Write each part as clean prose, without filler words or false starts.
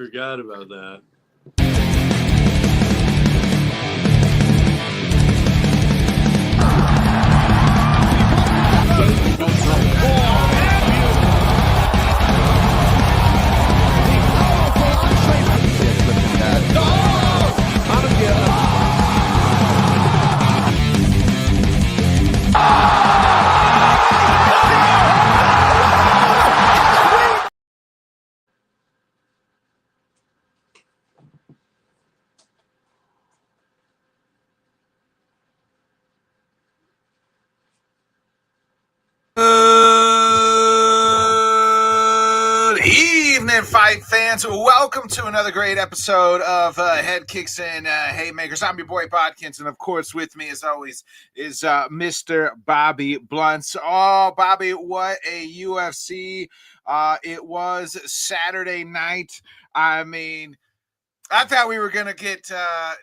Forgot about that. Good evening, fight fans. Welcome to another great episode of Headkicks Haymakers. I'm your boy Bodkins, and of course, with me, as always, is Mr. Bobby Blunts. Oh, Bobby, what a UFC it was Saturday night. I mean, I thought we were going to get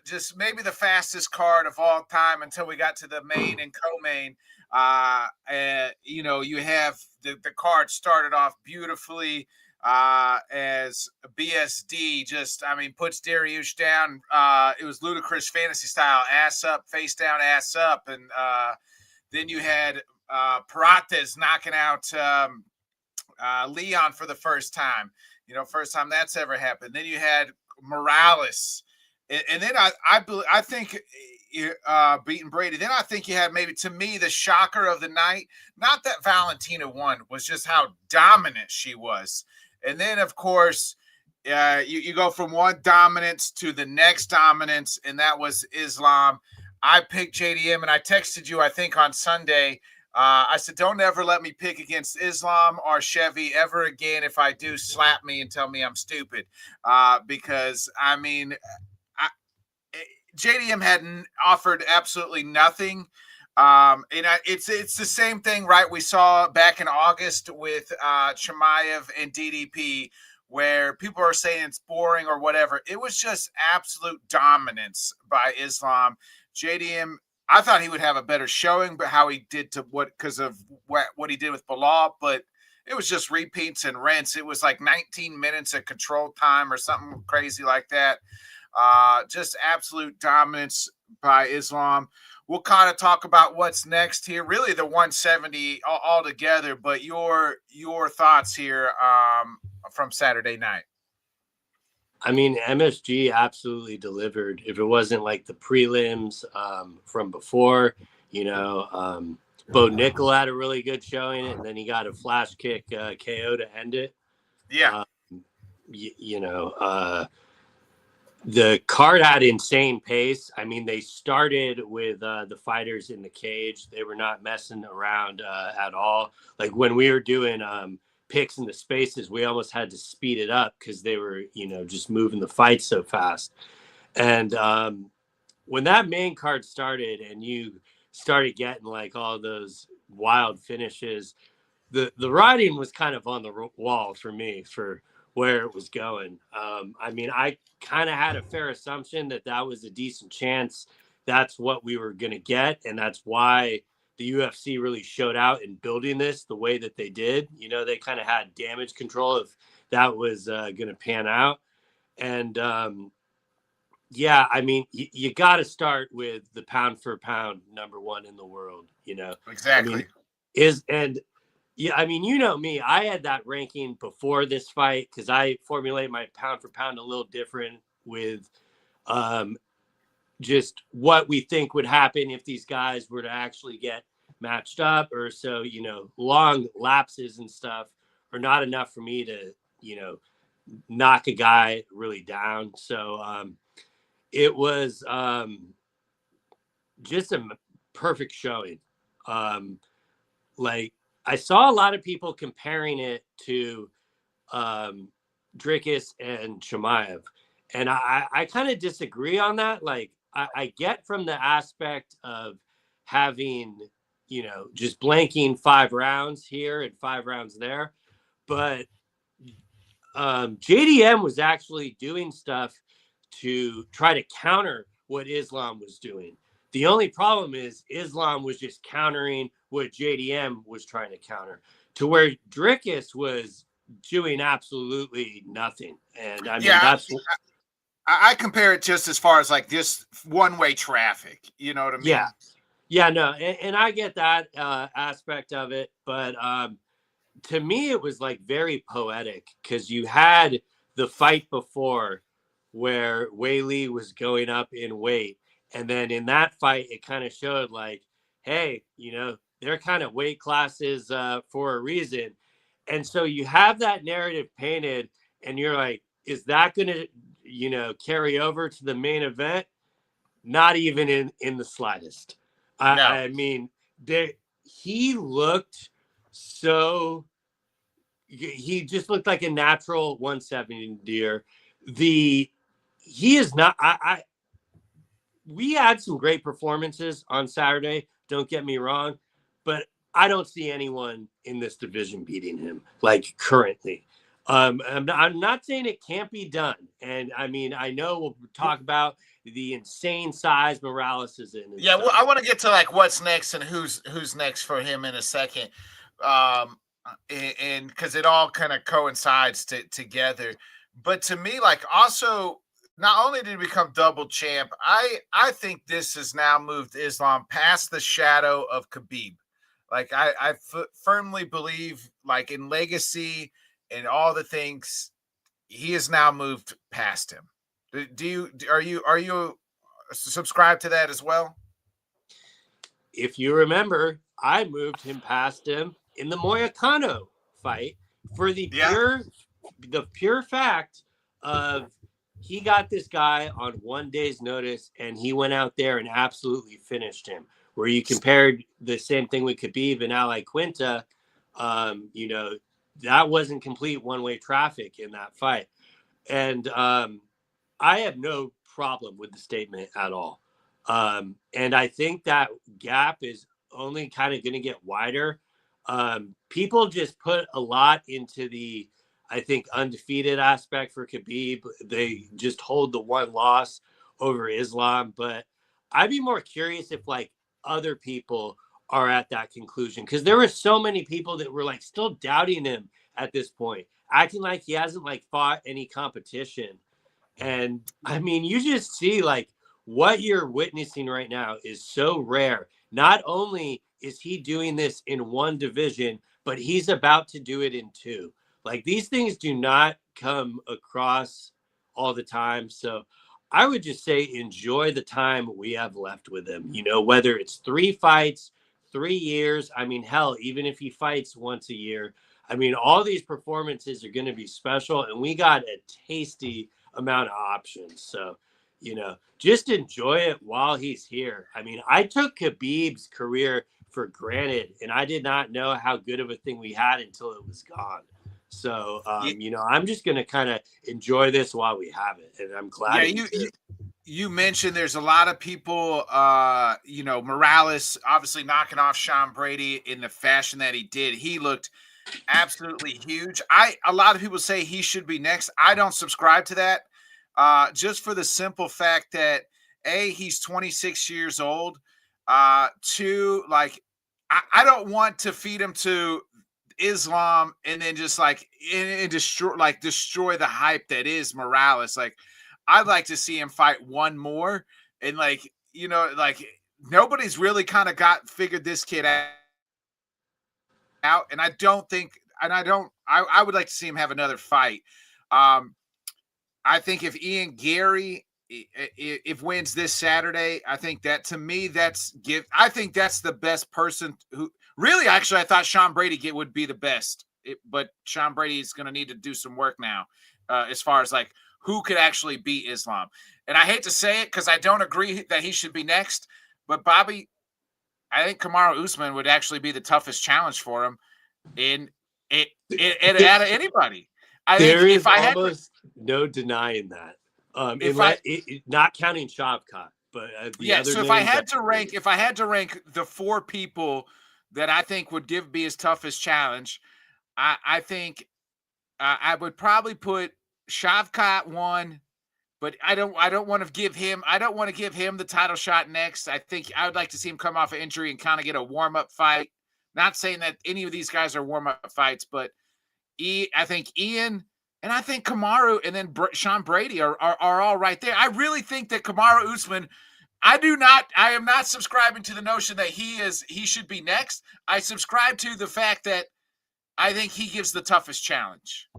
just maybe the fastest card of all time until we got to the main and co-main. You have the card started off beautifully as BSD puts Dariush down. It was ludicrous fantasy style, ass up, face down, ass up. And then you had Perates knocking out Leon for the first time. First time that's ever happened. Then you had Morales. And then I think beating Brady. Then I think you had maybe, to me, the shocker of the night. Not that Valentina won, was just how dominant she was. And then, of course, you go from one dominance to the next dominance, and that was Islam. I picked JDM, and I texted you, I think, on Sunday. I said, don't ever let me pick against Islam or Chevy ever again. If I do, slap me and tell me I'm stupid. Because, I mean, JDM hadn't offered absolutely nothing. It's the same thing, right? We saw back in August with Chimaev and DDP, where people are saying it's boring or whatever. It was just absolute dominance by Islam. JDM, I thought he would have a better showing, but how he did because of what he did with Bilal, but it was just repeats and rents. It was like 19 minutes of control time or something crazy like that. Just absolute dominance by Islam. We'll kind of talk about what's next here, really the 170 altogether, but your thoughts here from Saturday night. I mean, MSG absolutely delivered. If it wasn't like the prelims from before, Bo Nickel had a really good showing, and then he got a flash kick KO to end it. Yeah. The card had insane pace. I mean, they started with the fighters in the cage. They were not messing around at all. Like when we were doing picks in the spaces, we almost had to speed it up because they were, just moving the fight so fast. And when that main card started and you started getting like all those wild finishes, the writing was kind of on the wall for me for where it was going. I kind of had a fair assumption that was a decent chance. That's what we were going to get. And that's why the UFC really showed out in building this the way that they did. They kind of had damage control if that was going to pan out. And you got to start with the pound for pound number one in the world, Exactly. Me, I had that ranking before this fight because I formulate my pound for pound a little different with just what we think would happen if these guys were to actually get matched up, or so, long lapses and stuff are not enough for me to, knock a guy really down. So it was just a perfect showing. I saw a lot of people comparing it to Dricus and Chimaev, and I kind of disagree on that. Like, I get from the aspect of having, just blanking 5 rounds here and 5 rounds there, but JDM was actually doing stuff to try to counter what Islam was doing. The only problem is Islam was just countering what JDM was trying to counter, to where Dricus was doing absolutely nothing. And I mean, Yeah, that's I compare it just as far as like this one-way traffic. You know what I yeah, mean? yeah, no, and I get that aspect of it, but to me, it was like very poetic because you had the fight before where Whaley was going up in weight. And then in that fight, it kind of showed like, hey, they're kind of weight classes for a reason. And so you have that narrative painted, and you're like, is that going to, carry over to the main event? Not even in the slightest. No. I mean, he looked so he just looked like a natural 170 deer. He is not. We had some great performances on Saturday. Don't get me wrong, but I don't see anyone in this division beating him like currently. I'm not saying it can't be done, and I mean I know we'll talk about the insane size Morales is in. Yeah, well, I want to get to like what's next and who's next for him in a second, and because it all kind of coincides together. But to me, like also, not only did he become double champ, I think this has now moved Islam past the shadow of Khabib. Like I firmly believe, like in legacy and all the things, he has now moved past him. Are you subscribe to that as well? If you remember, I moved him past him in the Moyakano fight for the pure fact of he got this guy on 1 day's notice and he went out there and absolutely finished him. Where you compared the same thing with Khabib and Ali Quinta, that wasn't complete one-way traffic in that fight. And I have no problem with the statement at all. And I think that gap is only kind of going to get wider. People just put a lot into the, I think, undefeated aspect for Khabib. They just hold the one loss over Islam. But I'd be more curious if like other people are at that conclusion, because there were so many people that were like still doubting him at this point, acting like he hasn't like fought any competition. And I mean, you just see like what you're witnessing right now is so rare. Not only is he doing this in one division, but he's about to do it in two. Like these things do not come across all the time. So I would just say enjoy the time we have left with him. Whether it's 3 fights, 3 years. I mean, hell, even if he fights once a year, I mean, all these performances are going to be special, and we got a tasty amount of options. So, just enjoy it while he's here. I mean, I took Khabib's career for granted, and I did not know how good of a thing we had until it was gone. So, I'm just going to kind of enjoy this while we have it, and I'm glad. Yeah, you mentioned there's a lot of people, Morales obviously knocking off Sean Brady in the fashion that he did. He looked absolutely huge. A lot of people say he should be next. I don't subscribe to that. Just for the simple fact that he's 26 years old. Two, like I don't want to feed him to Islam and then just like and destroy the hype that is Morales. Like I'd like to see him fight one more, and like nobody's really kind of figured this kid out, and I would like to see him have another fight. I think if Ian Gary if wins this Saturday, I think that to me I think that's the best person who really actually I thought Sean Brady would be the best, but Sean Brady is going to need to do some work now as far as like who could actually beat Islam. And I hate to say it because I don't agree that he should be next, but Bobby, I think Kamaru Usman would actually be the toughest challenge for him out of anybody. There is almost no denying that. Not counting Shavkat, but so if I had to rank the 4 people that I think would be his toughest challenge, I think I would probably put Shavkat 1, but I don't want to give him the title shot next. I think I would like to see him come off an injury and kind of get a warm up fight. Not saying that any of these guys are warm up fights, but I think Ian, and I think Kamaru, and then Sean Brady are all right there. I really think that Kamaru Usman. I am not subscribing to the notion that he should be next. I subscribe to the fact that I think he gives the toughest challenge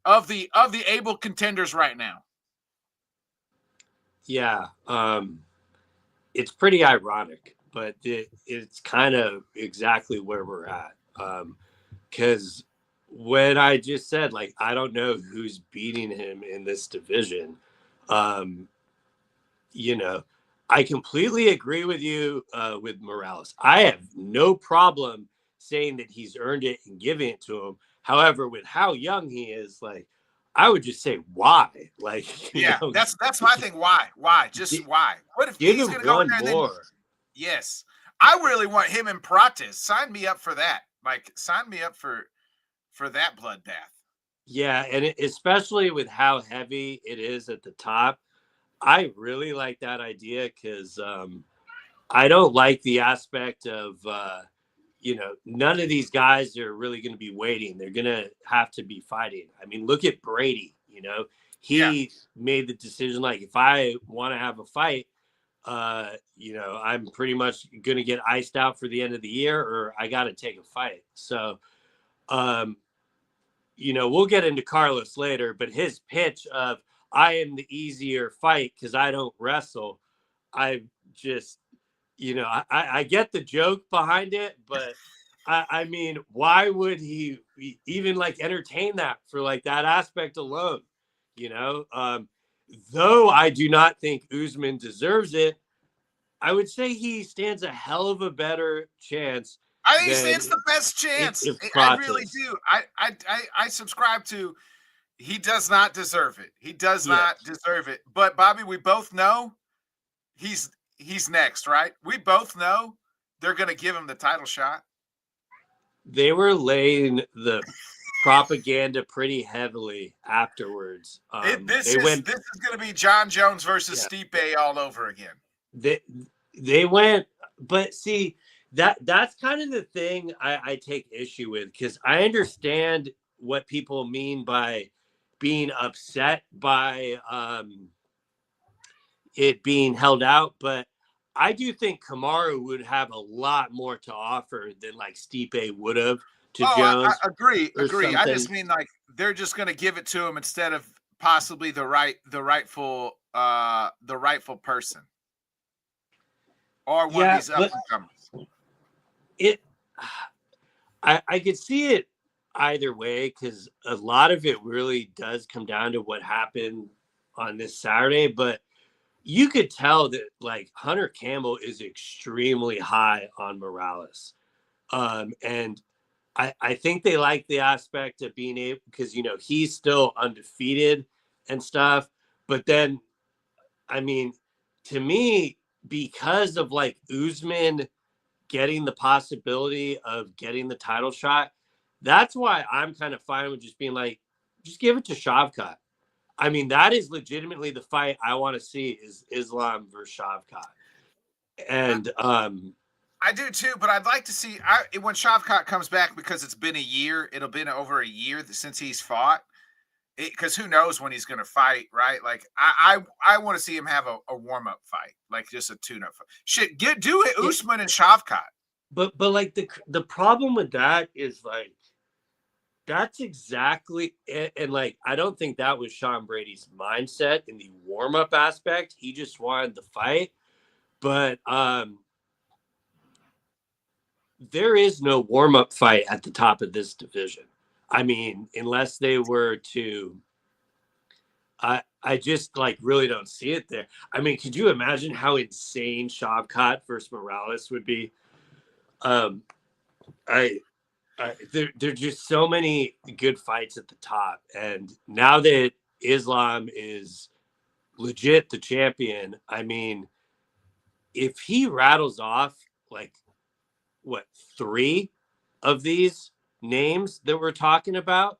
of the able contenders right now. Yeah, it's pretty ironic, but it's kind of exactly where we're at. Because when I just said, like, I don't know who's beating him in this division, you know, I completely agree with you with Morales. I have no problem saying that he's earned it and giving it to him. However, with how young he is, like, I would just say why. Like, yeah, that's my thing. Why? Just why? What if give he's him going to go one in there and more? then, yes, I really want him in Pratis. Sign me up for that. Like, sign me up for that bloodbath. Yeah, and especially with how heavy it is at the top, I really like that idea because I don't like the aspect of, none of these guys are really going to be waiting. They're going to have to be fighting. I mean, look at Brady, he made the decision, like, if I want to have a fight, I'm pretty much going to get iced out for the end of the year or I got to take a fight. So, we'll get into Carlos later, but his pitch of I am the easier fight because I don't wrestle, I just, I get the joke behind it, but I mean, why would he even like entertain that for like that aspect alone? Though I do not think Usman deserves it, I would say he stands a hell of a better chance. I think he stands the best chance. I really do. I subscribe to. He does not deserve it. He does not deserve it. But Bobby, we both know he's next, right? We both know they're going to give him the title shot. They were laying the propaganda pretty heavily afterwards. This is going to be John Jones versus Stipe all over again. They went, but see, that's kind of the thing I take issue with, because I understand what people mean by being upset by it being held out, but I do think Kamaru would have a lot more to offer than like Stipe would have to Jones. I agree. I just mean like they're just going to give it to him instead of possibly the rightful person or one of these up and comers. I could see it either way, because a lot of it really does come down to what happened on this Saturday, but you could tell that like Hunter Campbell is extremely high on Morales. And I think they like the aspect of being able, because, he's still undefeated and stuff. But then, I mean, to me, because of like Usman getting the possibility of getting the title shot, that's why I'm kind of fine with just being like, just give it to Shavkat. I mean, that is legitimately the fight I want to see, is Islam versus Shavkat. And I do too, but I'd like to see when Shavkat comes back, because it's been a year. It'll been over a year since he's fought. Because who knows when he's going to fight, right? Like I want to see him have a warm up fight, like just a tune up fight. Shit, do it, Usman and Shavkat. But like the problem with that is like, that's exactly it. And like, I don't think that was Sean Brady's mindset in the warm up aspect. He just wanted the fight, but there is no warm up fight at the top of this division. I mean, unless they were to, I just like really don't see it there. I mean, could you imagine how insane Shavkat versus Morales would be? There are just so many good fights at the top, and now that Islam is legit the champion, I mean, if he rattles off like 3 of these names that we're talking about,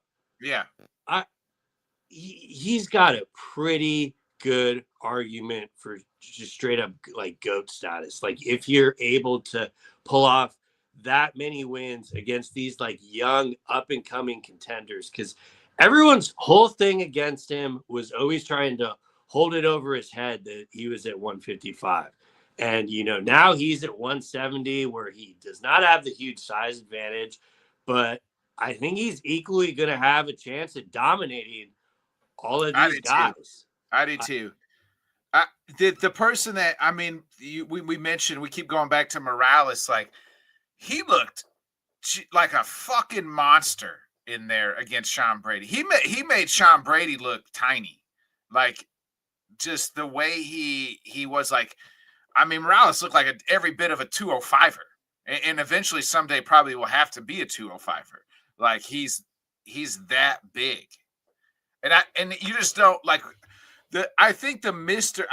he's got a pretty good argument for just straight up like GOAT status. Like, if you're able to pull off that many wins against these like young up and coming contenders, because everyone's whole thing against him was always trying to hold it over his head that he was at 155. And, now he's at 170 where he does not have the huge size advantage, but I think he's equally going to have a chance at dominating all of these guys. I do too. The person that, I mean, we mentioned, we keep going back to Morales, like he looked like a fucking monster in there against Sean Brady. He made Sean Brady look tiny, like just the way he was. Like, I mean, Morales looked like every bit of a 205er, and eventually someday probably will have to be a 205er. Like he's that big, and you just don't like. I think the reason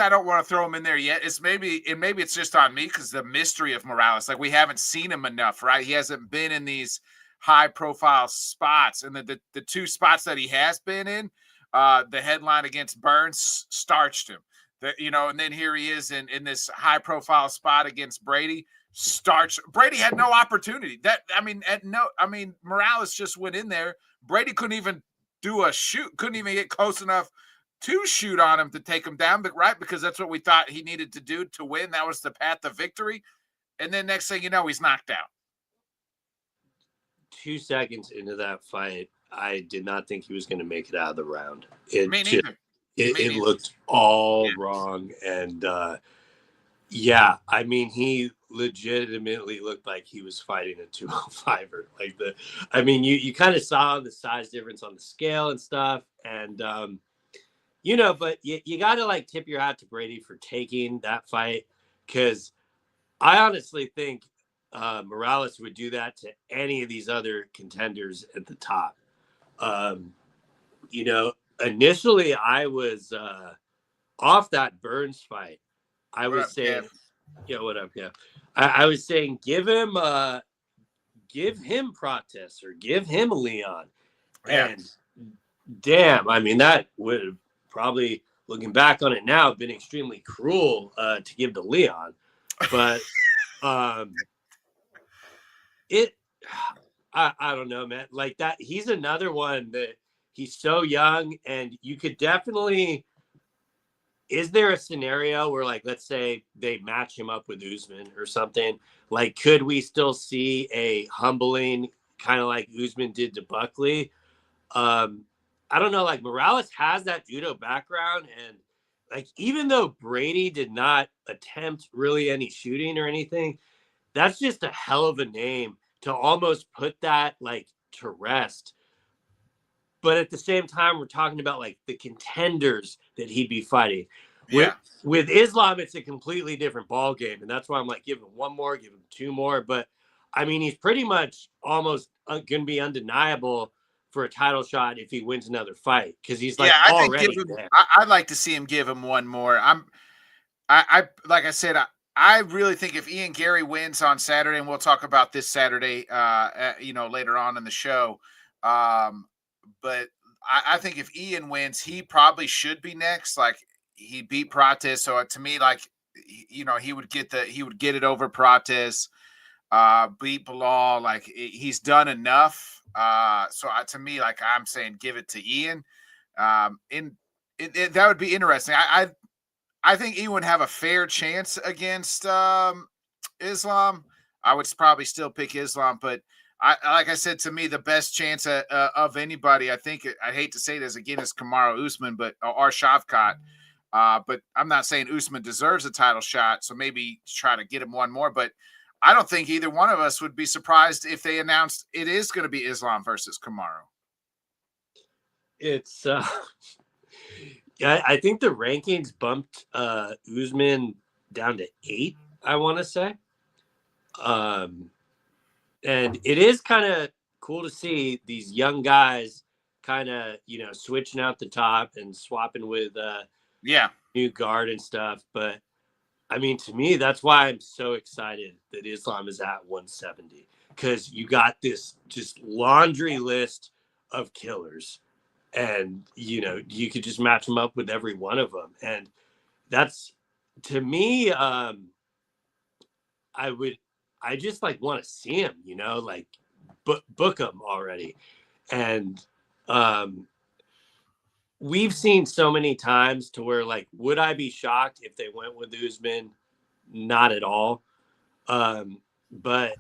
I don't want to throw him in there yet is maybe it's just on me because the mystery of Morales, like we haven't seen him enough, right? He hasn't been in these high profile spots, and the two spots that he has been in, the headline against Burns starched him, and then here he is in this high profile spot against Brady. Brady had no opportunity. Morales just went in there. Brady couldn't even do a shoot, couldn't even get close enough to shoot on him to take him down, but right, because that's what we thought he needed to do to win. That was the path to victory. And then next thing you know, he's knocked out. 2 seconds into that fight, I did not think he was going to make it out of the round. Me neither. It looked all wrong. And I mean, he legitimately looked like he was fighting a 205er. You kind of saw the size difference on the scale and stuff. And, but you got to like tip your hat to Brady for taking that fight, because I honestly think Morales would do that to any of these other contenders at the top. Initially I was off that Burns fight. I was saying, what up? Yeah. I was saying, give him Protes or give him Leon. Yeah. And damn, I mean, that would have probably, looking back on it now, been extremely cruel to give to Leon. But I don't know, man. Like that, he's another one that he's so young, and you could definitely. Is there a scenario where, like, let's say they match him up with Usman or something? Like, could we still see a humbling, kind of like Usman did to Buckley? I don't know. Like, Morales has that judo background, and like, even though Brady did not attempt really any shooting or anything, that's just a hell of a name to almost put that like to rest. But at the same time, we're talking about like the contenders that he'd be fighting. With Islam, it's a completely different ball game, and that's why I'm like, give him one more, give him two more. But I mean, he's pretty much almost going to be undeniable for a title shot if he wins another fight, because he's like already there. I'd like to see him give him one more. I like I said, I really think if Ian Gary wins on Saturday, and we'll talk about this Saturday, later on in the show. But I think if Ian wins, he probably should be next. Like, he beat Protes, so to me, like, he would get it over Protes, beat Bilal. Like, he's done enough. To me, like, I'm saying, give it to Ian. That would be interesting. I think Ian would have a fair chance against Islam. I would probably still pick Islam, but like I said, to me, the best chance of anybody, I think, I hate to say this again, is Kamaru Usman, or Shavkat. But I'm not saying Usman deserves a title shot, so maybe try to get him one more. But I don't think either one of us would be surprised if they announced it is going to be Islam versus Kamaru. It's I think the rankings bumped Usman down to 8, I want to say. And it is kind of cool to see these young guys kind of, switching out the top and swapping with new guard and stuff. But I mean, to me, that's why I'm so excited that Islam is at 170, because you got this just laundry list of killers, and you could just match them up with every one of them. And that's, to me, I I just like want to see him, like book him already. And we've seen so many times to where, like, would I be shocked if they went with Usman? Not at all. But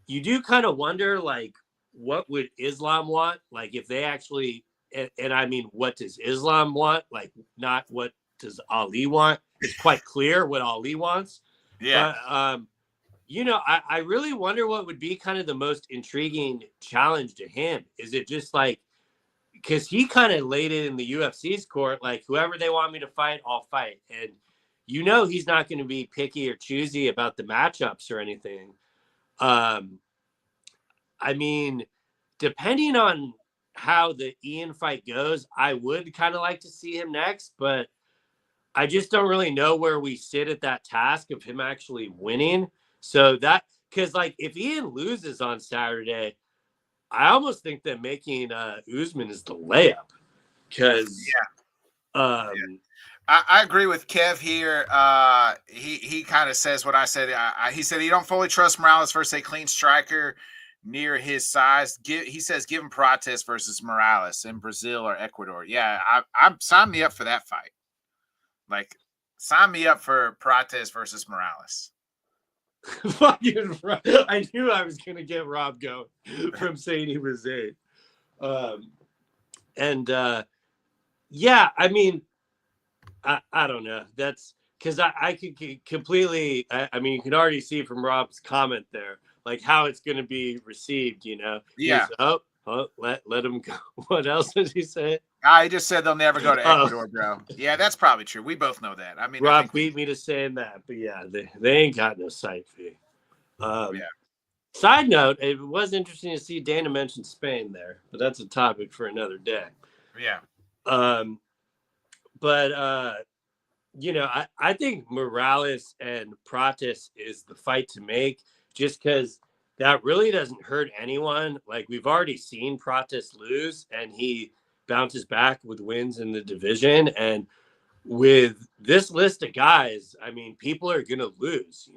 you do kind of wonder, like, what would Islam want? Like, if they actually, and I mean, what does Islam want? Like, not what does Ali want? It's quite clear what Ali wants. Yeah. But, I really wonder what would be kind of the most intriguing challenge to him. Is it just like, because he kind of laid it in the UFC's court, like, whoever they want me to fight, I'll fight. And he's not going to be picky or choosy about the matchups or anything. I mean, depending on how the Ian fight goes, I would kind of like to see him next, but I just don't really know where we sit at that task of him actually winning. So because, like, if Ian loses on Saturday, I almost think that making Usman is the layup, because I agree with Kev here. He kind of says what I said. He said he don't fully trust Morales versus a clean striker near his size. He says give him Prates versus Morales in Brazil or Ecuador. Yeah, I'm sign me up for that fight. Like, sign me up for Prates versus Morales. I knew I was going to get Rob going from saying he was 8. Yeah, I mean, I don't know. That's because I could completely, I mean, you can already see from Rob's comment there, like, how it's going to be received, Yeah. Let him go. What else did he say? I just said they'll never go to Ecuador, bro. Yeah, that's probably true. We both know that. I mean, Rob beat me to saying that, but yeah, they ain't got no site fee. Side note, it was interesting to see Dana mention Spain there, but that's a topic for another day. Yeah. But I think Morales and Prates is the fight to make, just because that really doesn't hurt anyone. Like, we've already seen Prates lose, and he bounces back with wins in the division. And with this list of guys, I mean, people are going to lose,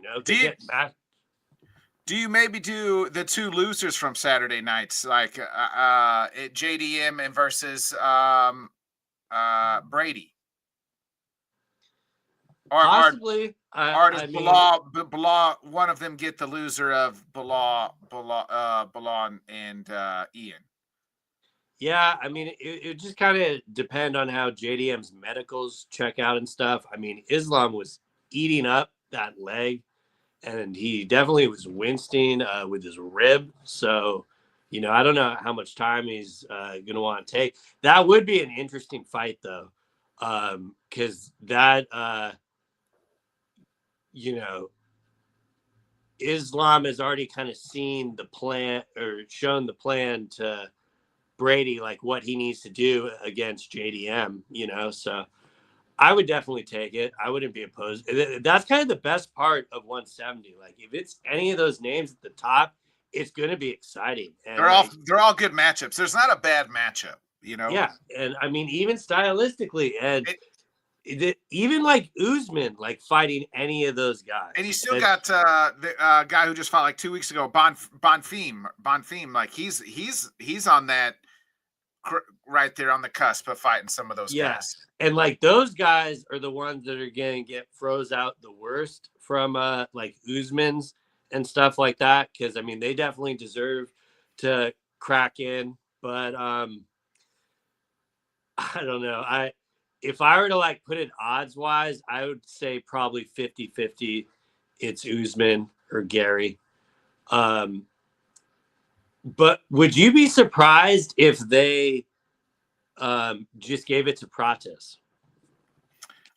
Do you maybe do the 2 losers from Saturday nights, like JDM and versus Brady? Possibly. Or does Bilal, one of them get the loser of Bilal and Ian? Yeah, I mean, it just kind of depend on how JDM's medicals check out and stuff. I mean, Islam was eating up that leg, and he definitely was wincing with his rib. So, I don't know how much time he's going to want to take. That would be an interesting fight, though, because that, Islam has already kind of seen the plan, or shown the plan to Brady, like what he needs to do against JDM, so I would definitely take it. I wouldn't be opposed. That's kind of the best part of 170. Like, if it's any of those names at the top, it's going to be exciting. And they're all good matchups. There's not a bad matchup, Yeah, and I mean, even stylistically, and even like Usman, like, fighting any of those guys. And you still got the guy who just fought like 2 weeks ago, Bonfim. Like, he's on that right there on the cusp of fighting some of those guys. And like, those guys are the ones that are going to get froze out the worst from like Usman's and stuff like that, because I mean, they definitely deserve to crack in, but I don't know. If I were to like put it odds wise, I would say probably 50-50 it's Usman or Gary. But would you be surprised if they just gave it to Prates?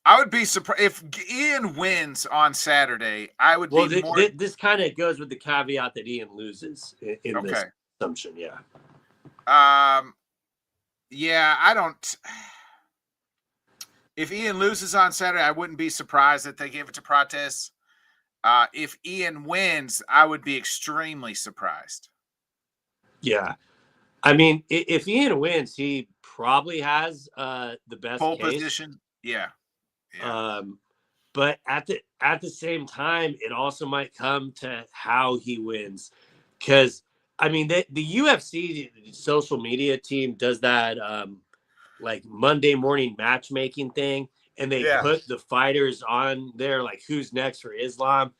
I would be surprised if Ian wins on Saturday. I would be more. This kind of goes with the caveat that Ian loses in this assumption. Yeah. Yeah, I don't. If Ian loses on Saturday, I wouldn't be surprised that they gave it to Prates. If Ian wins, I would be extremely surprised. Yeah. I mean, if Ian wins, he probably has the best pole position. Yeah. But at the same time, it also might come to how he wins, because I mean the UFC social media team does that like Monday morning matchmaking thing, and they Yeah. put the fighters on there like who's next for Islam,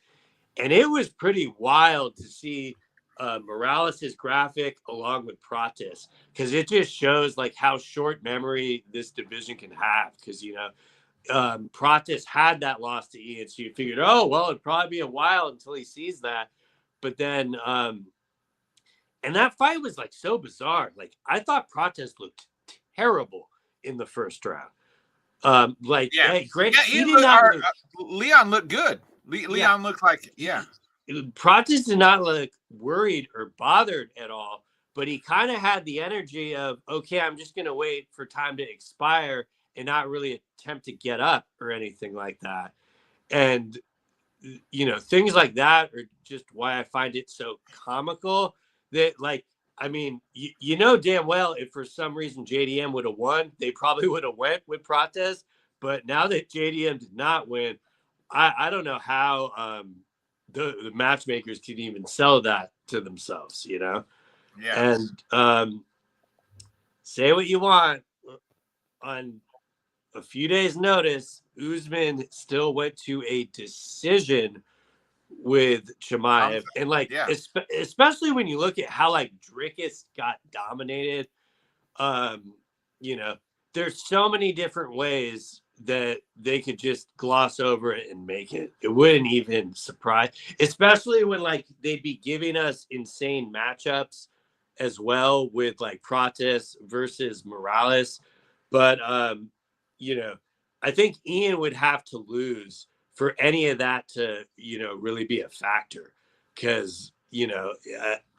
and it was pretty wild to see Morales' graphic along with Pratis, because it just shows like how short memory this division can have, because Pratis had that loss to Ian, so you figured, oh well, it'd probably be a while until he sees that, but then and that fight was like so bizarre. Like I thought Pratis looked terrible in the first round. Yeah. Great. Yeah, He did not look. Leon looked good. Yeah, Leon looked like, yeah. Pratis did not look worried or bothered at all, but he kind of had the energy of, okay, I'm just going to wait for time to expire and not really attempt to get up or anything like that. And, things like that are just why I find it so comical that, like, I mean, damn well if for some reason JDM would have won, they probably would have went with Pratis. But now that JDM did not win, I don't know how the matchmakers can even sell that to themselves, Yeah. And say what you want, on a few days' notice, Usman still went to a decision with Chimaev, and like, especially when you look at how like Dricus got dominated, there's so many different ways that they could just gloss over it and make it. It wouldn't even surprise, especially when like they'd be giving us insane matchups as well with like Pratis versus Morales. But I think Ian would have to lose for any of that to, really be a factor, because,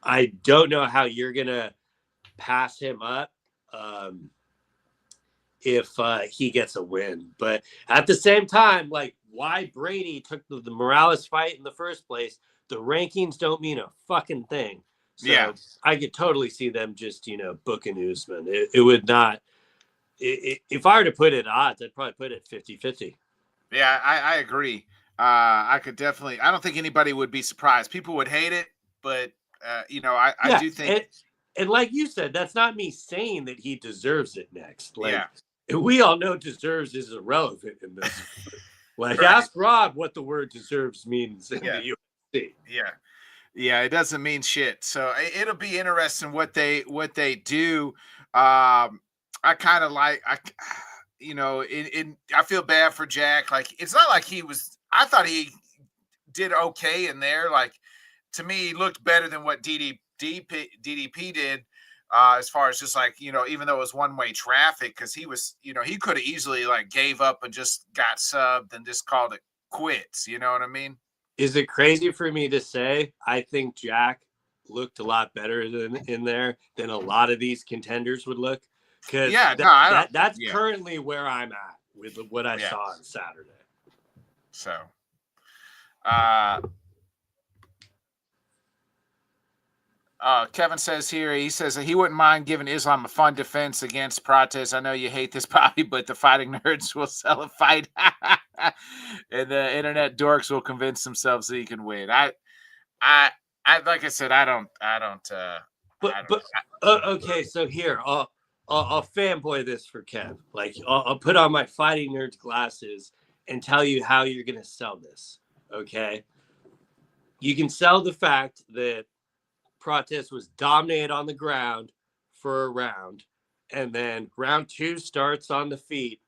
I don't know how you're going to pass him up if he gets a win. But at the same time, like, why Brady took the Morales fight in the first place, the rankings don't mean a fucking thing. So I could totally see them just, booking Usman. It would not. If I were to put it odds, I'd probably put it 50-50. Yeah, I agree. I could definitely. I don't think anybody would be surprised. People would hate it, but I do think. And like you said, that's not me saying that he deserves it next. Like, we all know deserves is irrelevant in this. Like, ask Rob what the word deserves means in the UFC. Yeah, it doesn't mean shit. So it'll be interesting what they do. I kind of like I feel bad for Jack. Like, it's not like he was. I thought he did okay in there. Like, to me, he looked better than what DDP did. As far as just like, even though it was one-way traffic, because he was, he could have easily like gave up and just got subbed and just called it quits. You know what I mean? Is it crazy for me to say I think Jack looked a lot better in there than a lot of these contenders would look? Because that's currently where I'm at with what I saw on Saturday. So, Kevin says here, he says that he wouldn't mind giving Islam a fun defense against Pratis. I know you hate this, Bobby, but the fighting nerds will sell a fight. And the internet dorks will convince themselves that he can win. I like I said, I don't. Okay, so here, I'll fanboy this for Kev. Like, I'll put on my fighting nerds glasses and tell you how you're going to sell this. Okay, you can sell the fact that Pratis was dominated on the ground for a round, and then round 2 starts on the feet,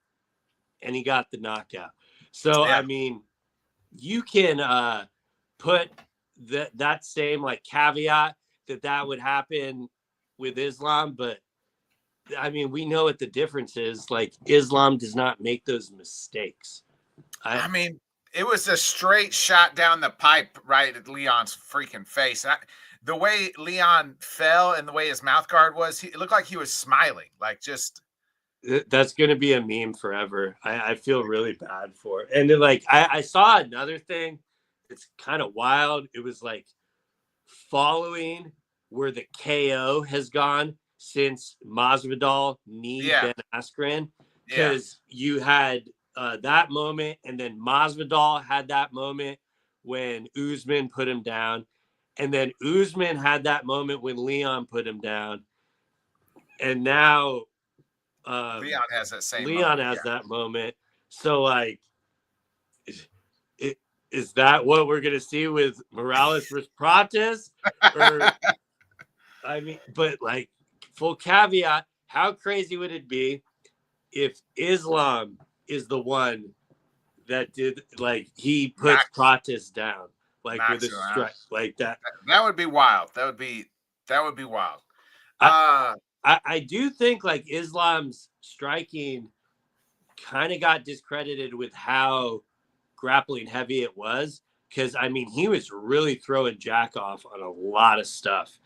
and he got the knockout. So, I mean, you can put that same like caveat that would happen with Islam, but I mean, we know what the difference is. Like, Islam does not make those mistakes. I mean, it was a straight shot down the pipe right at Leon's freaking face. The way Leon fell and the way his mouth guard was, it looked like he was smiling. Like, just. That's going to be a meme forever. I feel really bad for it. And then, like, I saw another thing. It's kind of wild. It was like following where the KO has gone since Masvidal kneed Ben Askren, because you had that moment, and then Masvidal had that moment when Usman put him down, and then Usman had that moment when Leon put him down, and now Leon has that same Leon moment, has that moment. So like, is that what we're gonna see with Morales versus Prates? Or I mean, but like, full caveat: how crazy would it be if Islam is the one that did, like, he puts Prates down, like with a strike like that? That would be wild. That would be wild. I do think like Islam's striking kind of got discredited with how grappling heavy it was, because I mean he was really throwing Jack off on a lot of stuff,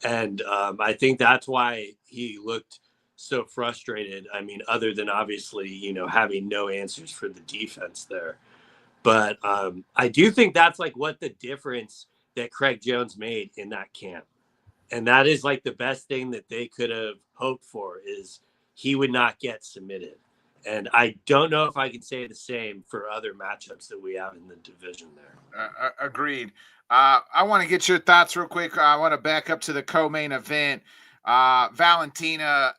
and I think that's why he looked so frustrated. I mean, other than obviously having no answers for the defense there, but I do think that's like what the difference that Craig Jones made in that camp, and that is like the best thing that they could have hoped for, is he would not get submitted. And I don't know if I can say the same for other matchups that we have in the division there. Agreed. I want to get your thoughts real quick. I want to back up to the co-main event. Valentina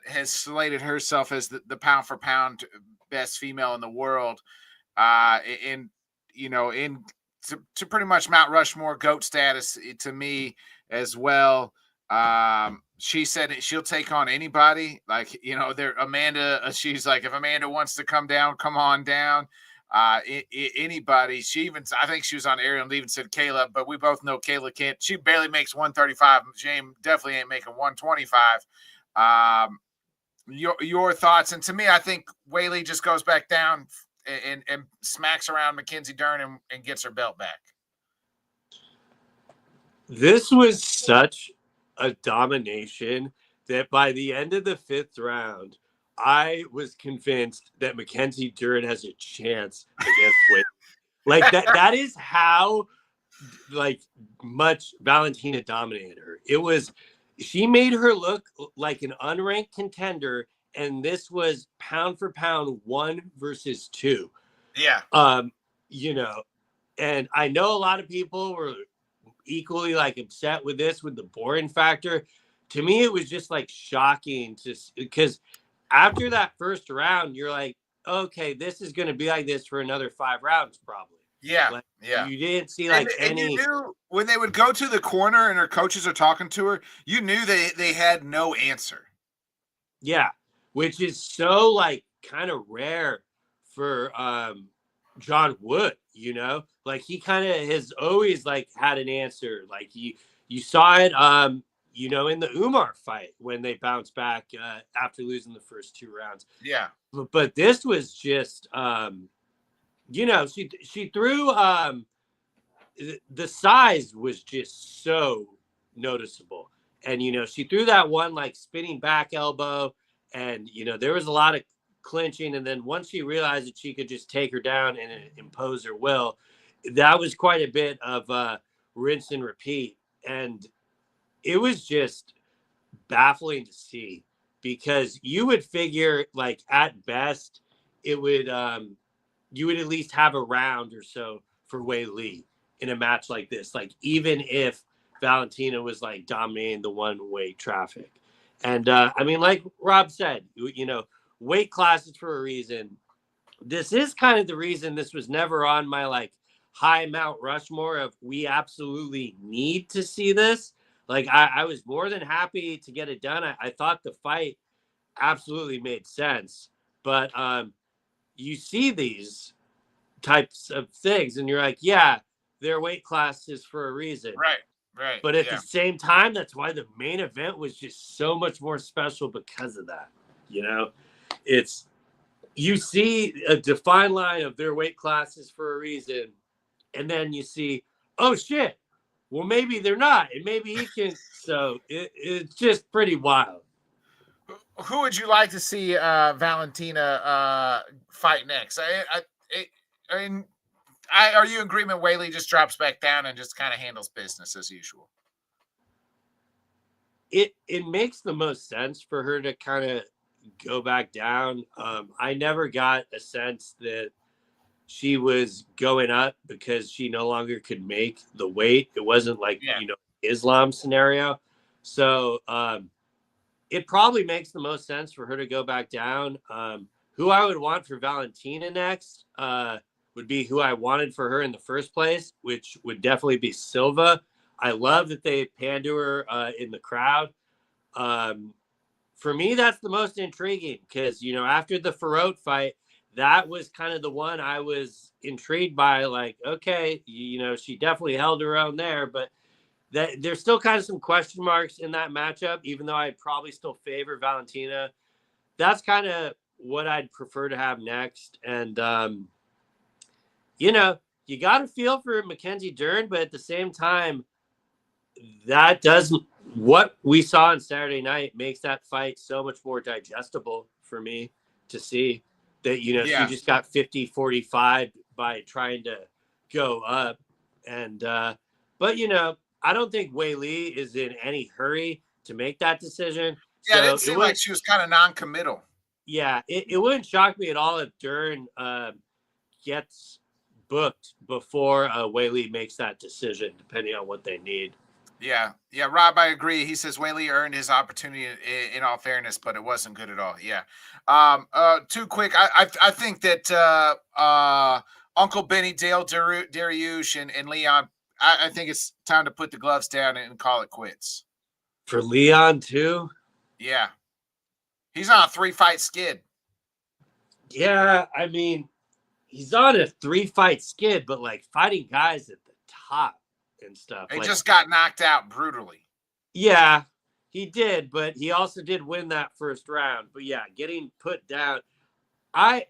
has slated herself as the pound for pound best female in the world. To pretty much Mount Rushmore GOAT status to me as well. She said she'll take on anybody. Like, Amanda, she's like, if Amanda wants to come down, come on down. Anybody. I think she was on Ariel and even said Kayla, but we both know Kayla can't. She barely makes 135. James definitely ain't making 125. Your thoughts? And to me, I think Weili just goes back down and smacks around Mackenzie Dern and gets her belt back. This was such a domination that by the end of the 5th round, I was convinced that Mackenzie Dern has a chance against Weili. Like that is how like much Valentina dominated her. She made her look like an unranked contender, and this was pound for pound 1 versus 2. Yeah. And I know a lot of people were equally like upset with the boring factor. To me, it was just like shocking because after that first round, you're like, okay, this is going to be like this for another 5 rounds, probably. Yeah. Like, yeah. You didn't see like and you knew when they would go to the corner and her coaches are talking to her, you knew they had no answer. Yeah. Which is so like kind of rare for John Wood, like he kind of has always like had an answer. Like you saw it, in the Umar fight when they bounced back after losing the first 2 rounds. Yeah. But this was just, she threw, the size was just so noticeable. And, she threw that one like spinning back elbow, and, there was a lot of clinching. And then once she realized that she could just take her down and impose her will, that was quite a bit of rinse and repeat. And it was just baffling to see, because you would figure like at best it would you would at least have a round or so for Weili in a match like this, like even if Valentina was like dominating the one-way traffic. And I mean, like Rob said, weight classes for a reason. This is kind of the reason this was never on my like high Mount Rushmore of we absolutely need to see this. Like I was more than happy to get it done. I thought the fight absolutely made sense, but you see these types of things and you're like, yeah, their weight class is for a reason. Right. But at the same time, that's why the main event was just so much more special because of that. You see a defined line of their weight classes for a reason, and then you see, oh shit, well maybe they're not, and maybe he can. So it's just pretty wild. Who would you like to see Valentina fight next? Are you in agreement Weili just drops back down and just kind of handles business as usual? It makes the most sense for her to kind of go back down. I never got a sense that she was going up because she no longer could make the weight. It wasn't like, Islam scenario. So it probably makes the most sense for her to go back down. Who I would want for Valentina next would be who I wanted for her in the first place, which would definitely be Silva. I love that they panned to her in the crowd. For me, that's the most intriguing because, after the Ferrot fight, that was kind of the one I was intrigued by. Like, okay, she definitely held her own there, but there's still kind of some question marks in that matchup, even though I'd probably still favor Valentina. That's kind of what I'd prefer to have next. And, you got to feel for Mackenzie Dern, but at the same time, that doesn't what we saw on Saturday night makes that fight so much more digestible for me to see that, she just got 50-45 by trying to go up. And, but, I don't think Wei Li is in any hurry to make that decision. Yeah, it didn't seem like she was kind of non-committal. Yeah, it wouldn't shock me at all if Dern gets booked before Wei Li makes that decision, depending on what they need. Yeah, Rob, I agree. He says Wei Li earned his opportunity in all fairness, but it wasn't good at all. Yeah. Too quick. I think that Uncle Benny, Dale Dariush, and Leon, I think it's time to put the gloves down and call it quits. For Leon, too? Yeah. He's on a 3-fight skid. Yeah, I mean, he's on a 3-fight skid, but like fighting guys at the top and stuff. He just got knocked out brutally. Yeah, he did, but he also did win that first round. But yeah, getting put down. I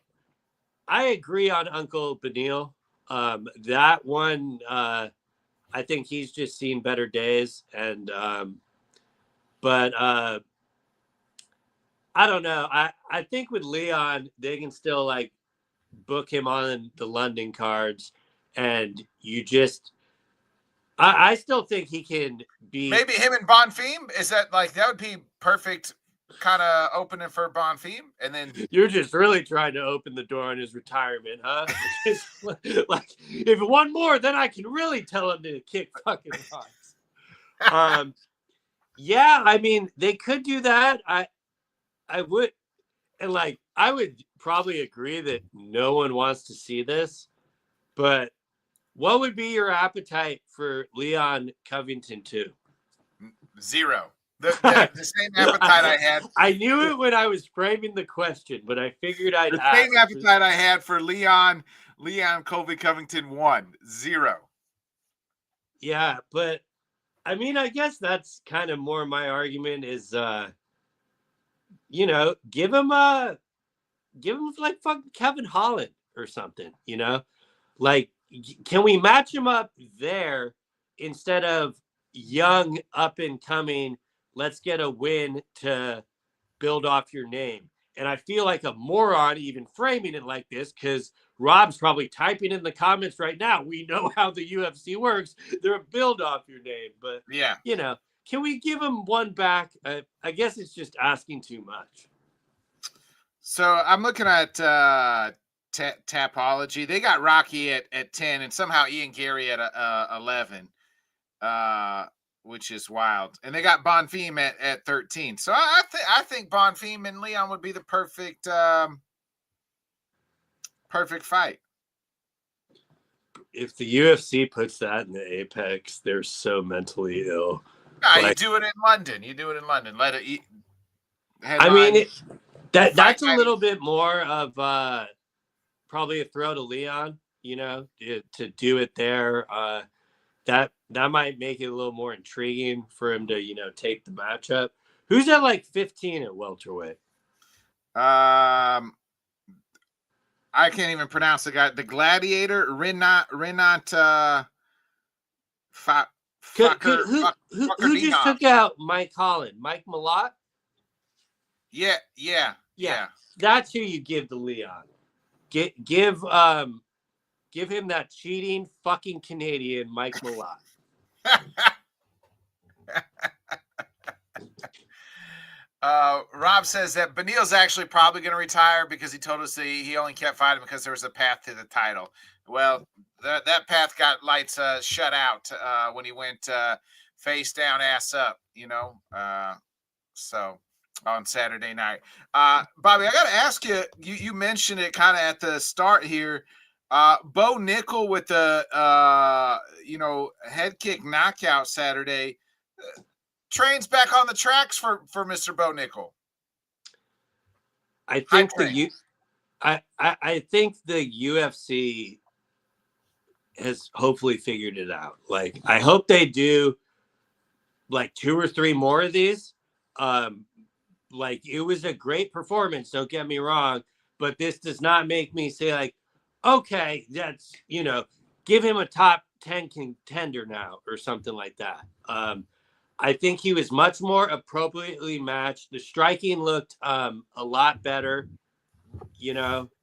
agree on Uncle Benil. That one, I think he's just seen better days. And but I don't know. I think with Leon, they can still like book him on the London cards, and you just I still think he can be. Maybe him and Bonfim. Is that that would be perfect kind of opening for Bonfim? And then you're just really trying to open the door on his retirement, huh? Like if one more, then I can really tell him to kick fucking rocks. Yeah, I mean they could do that. I would, and I would probably agree that no one wants to see this, but what would be your appetite for Leon Covington 2? Zero. The same appetite I had. I knew it when I was framing the question, but I figured I'd ask. The same appetite I had for Leon Colby Covington 1. 0. Yeah, but I mean, I guess that's kind of more my argument is, give him like fucking Kevin Holland or something, like. Can we match him up there instead of young, up and coming? Let's get a win to build off your name. And I feel like a moron even framing it like this because Rob's probably typing in the comments right now. We know how the UFC works. They're a build off your name. But, yeah, can we give him one back? I guess it's just asking too much. So I'm looking at Tapology. They got Rocky at 10 and somehow Ian Gary at 11, which is wild. And they got Bonfim at 13. So I think Bonfim and Leon would be the perfect fight. If the UFC puts that in the Apex, they're so mentally ill. You do it in London. Let it. I mean, that's a little bit more of probably a throw to Leon, to do it there. That might make it a little more intriguing for him to, take the matchup. Who's at 15 at welterweight? I can't even pronounce the guy. The Gladiator, Renat who just took out Mike Holland? Mike Malott? Yeah. That's who you give to Leon. Give him that cheating fucking Canadian Mike Malott. Rob says that Benil's actually probably going to retire because he told us that he only kept fighting because there was a path to the title. Well, that path got lights shut out when he went face down, ass up, so on Saturday night. Bobby, I got to ask you, you mentioned it kind of at the start here. Bo Nickel with the, head kick knockout Saturday. Train's back on the tracks for Mr. Bo Nickel. I think I think the UFC has hopefully figured it out. Like, I hope they do like 2 or 3 more of these. Like, it was a great performance, don't get me wrong, but this does not make me say like, okay, that's, give him a top 10 contender now or something like that. I think he was much more appropriately matched. The striking looked a lot better,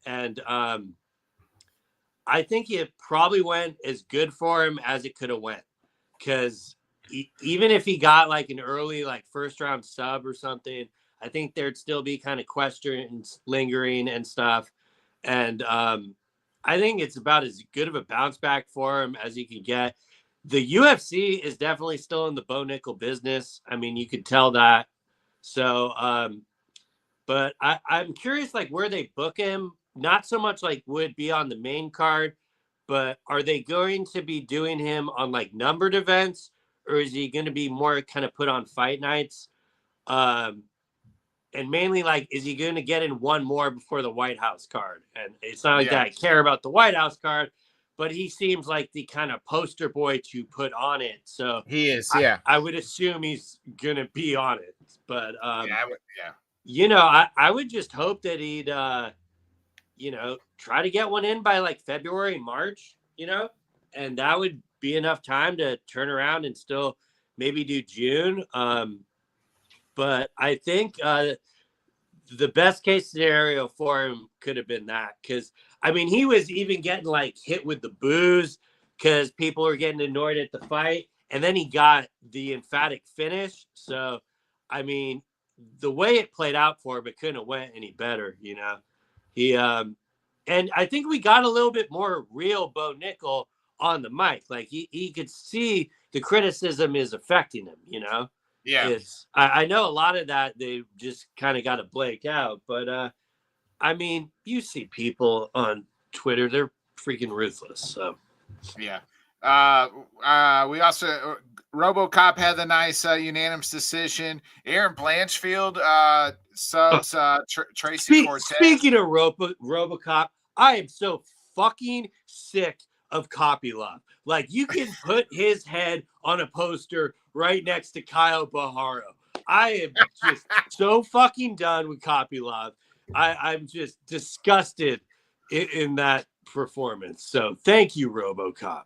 and I think it probably went as good for him as it could have went, because even if he got like an early like first round sub or something, I think there'd still be kind of questions lingering and stuff. And I think it's about as good of a bounce back for him as you can get. The UFC is definitely still in the Bo Nickel business. I mean, you could tell that. So, but I'm curious, like, where they book him. Not so much like would be on the main card, but are they going to be doing him on like numbered events, or is he going to be more kind of put on fight nights? And mainly, like, is he going to get in one more before the White House card? And it's not like that I care about the White House card, but he seems like the kind of poster boy to put on it. So he is, I would assume he's going to be on it. But, I would just hope that he'd, try to get one in by like February, March, and that would be enough time to turn around and still maybe do June. But I think the best case scenario for him could have been that, because I mean, he was even getting like hit with the boos because people were getting annoyed at the fight, and then he got the emphatic finish. So, I mean, the way it played out for him, it couldn't have went any better. He and I think we got a little bit more real Bo Nickel on the mic. Like he could see the criticism is affecting him. Yeah. I know a lot of that they just kind of got to blank out, but I mean, you see people on Twitter, they're freaking ruthless. So yeah. We also RoboCop had the nice unanimous decision. Aaron Blanchfield subs Tracy Cortez. Speaking of RoboCop, I am so fucking sick of Copy Love. Like, you can put his head on a poster right next to Kyle Baharo. I am just so fucking done with Copy Love. I'm just disgusted in that performance. So thank you, RoboCop.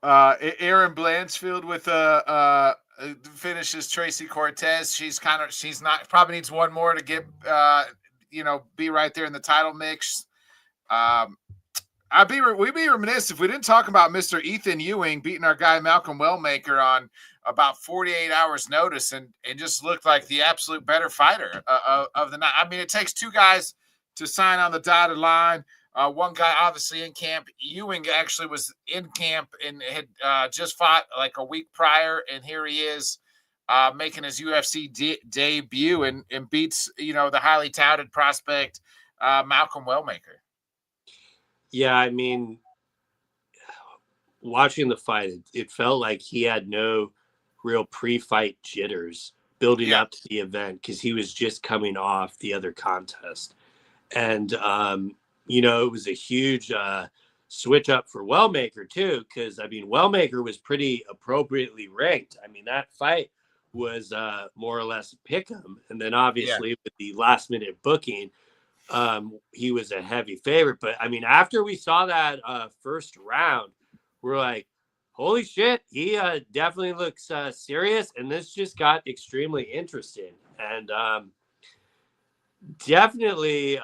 Aaron Blanchfield with finishes Tracy Cortez. She's not, probably needs one more to get be right there in the title mix. We'd be remiss if we didn't talk about Mr. Ethan Ewing beating our guy Malcolm Wellmaker on about 48 hours notice, and just looked like the absolute better fighter of the night. I mean, it takes 2 guys to sign on the dotted line. One guy obviously in camp. Ewing actually was in camp and had just fought like a week prior, and here he is making his UFC debut and beats the highly touted prospect Malcolm Wellmaker. Yeah, I mean, watching the fight, it felt like he had no real pre-fight jitters building up to the event, because he was just coming off the other contest. And, it was a huge switch up for Wellmaker, too, because, I mean, Wellmaker was pretty appropriately ranked. I mean, that fight was more or less pick 'em. And then, obviously, with the last-minute booking, he was a heavy favorite. But, I mean, after we saw that first round, we're like, holy shit, he definitely looks serious. And this just got extremely interesting. And definitely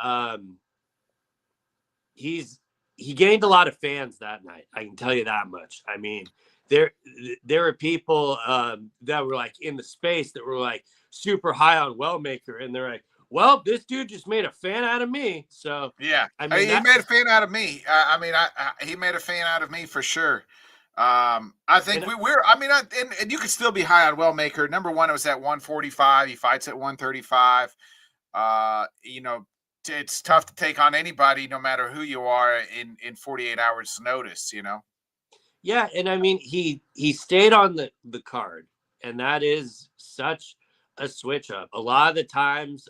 he gained a lot of fans that night. I can tell you that much. I mean, there there are people that were like in the space that were like super high on Wellmaker, and they're like, well, this dude just made a fan out of me. So Yeah, I mean he that. made a fan out of me. He made a fan out of me for sure. I think And we're. I mean, and you could still be high on Wellmaker. Number one, it was at 145. He fights at 135. You know, it's tough to take on anybody, no matter who you are, in 48 hours notice. You know. yeah, and I mean he stayed on the card, and that is such a switch up. A lot of the times,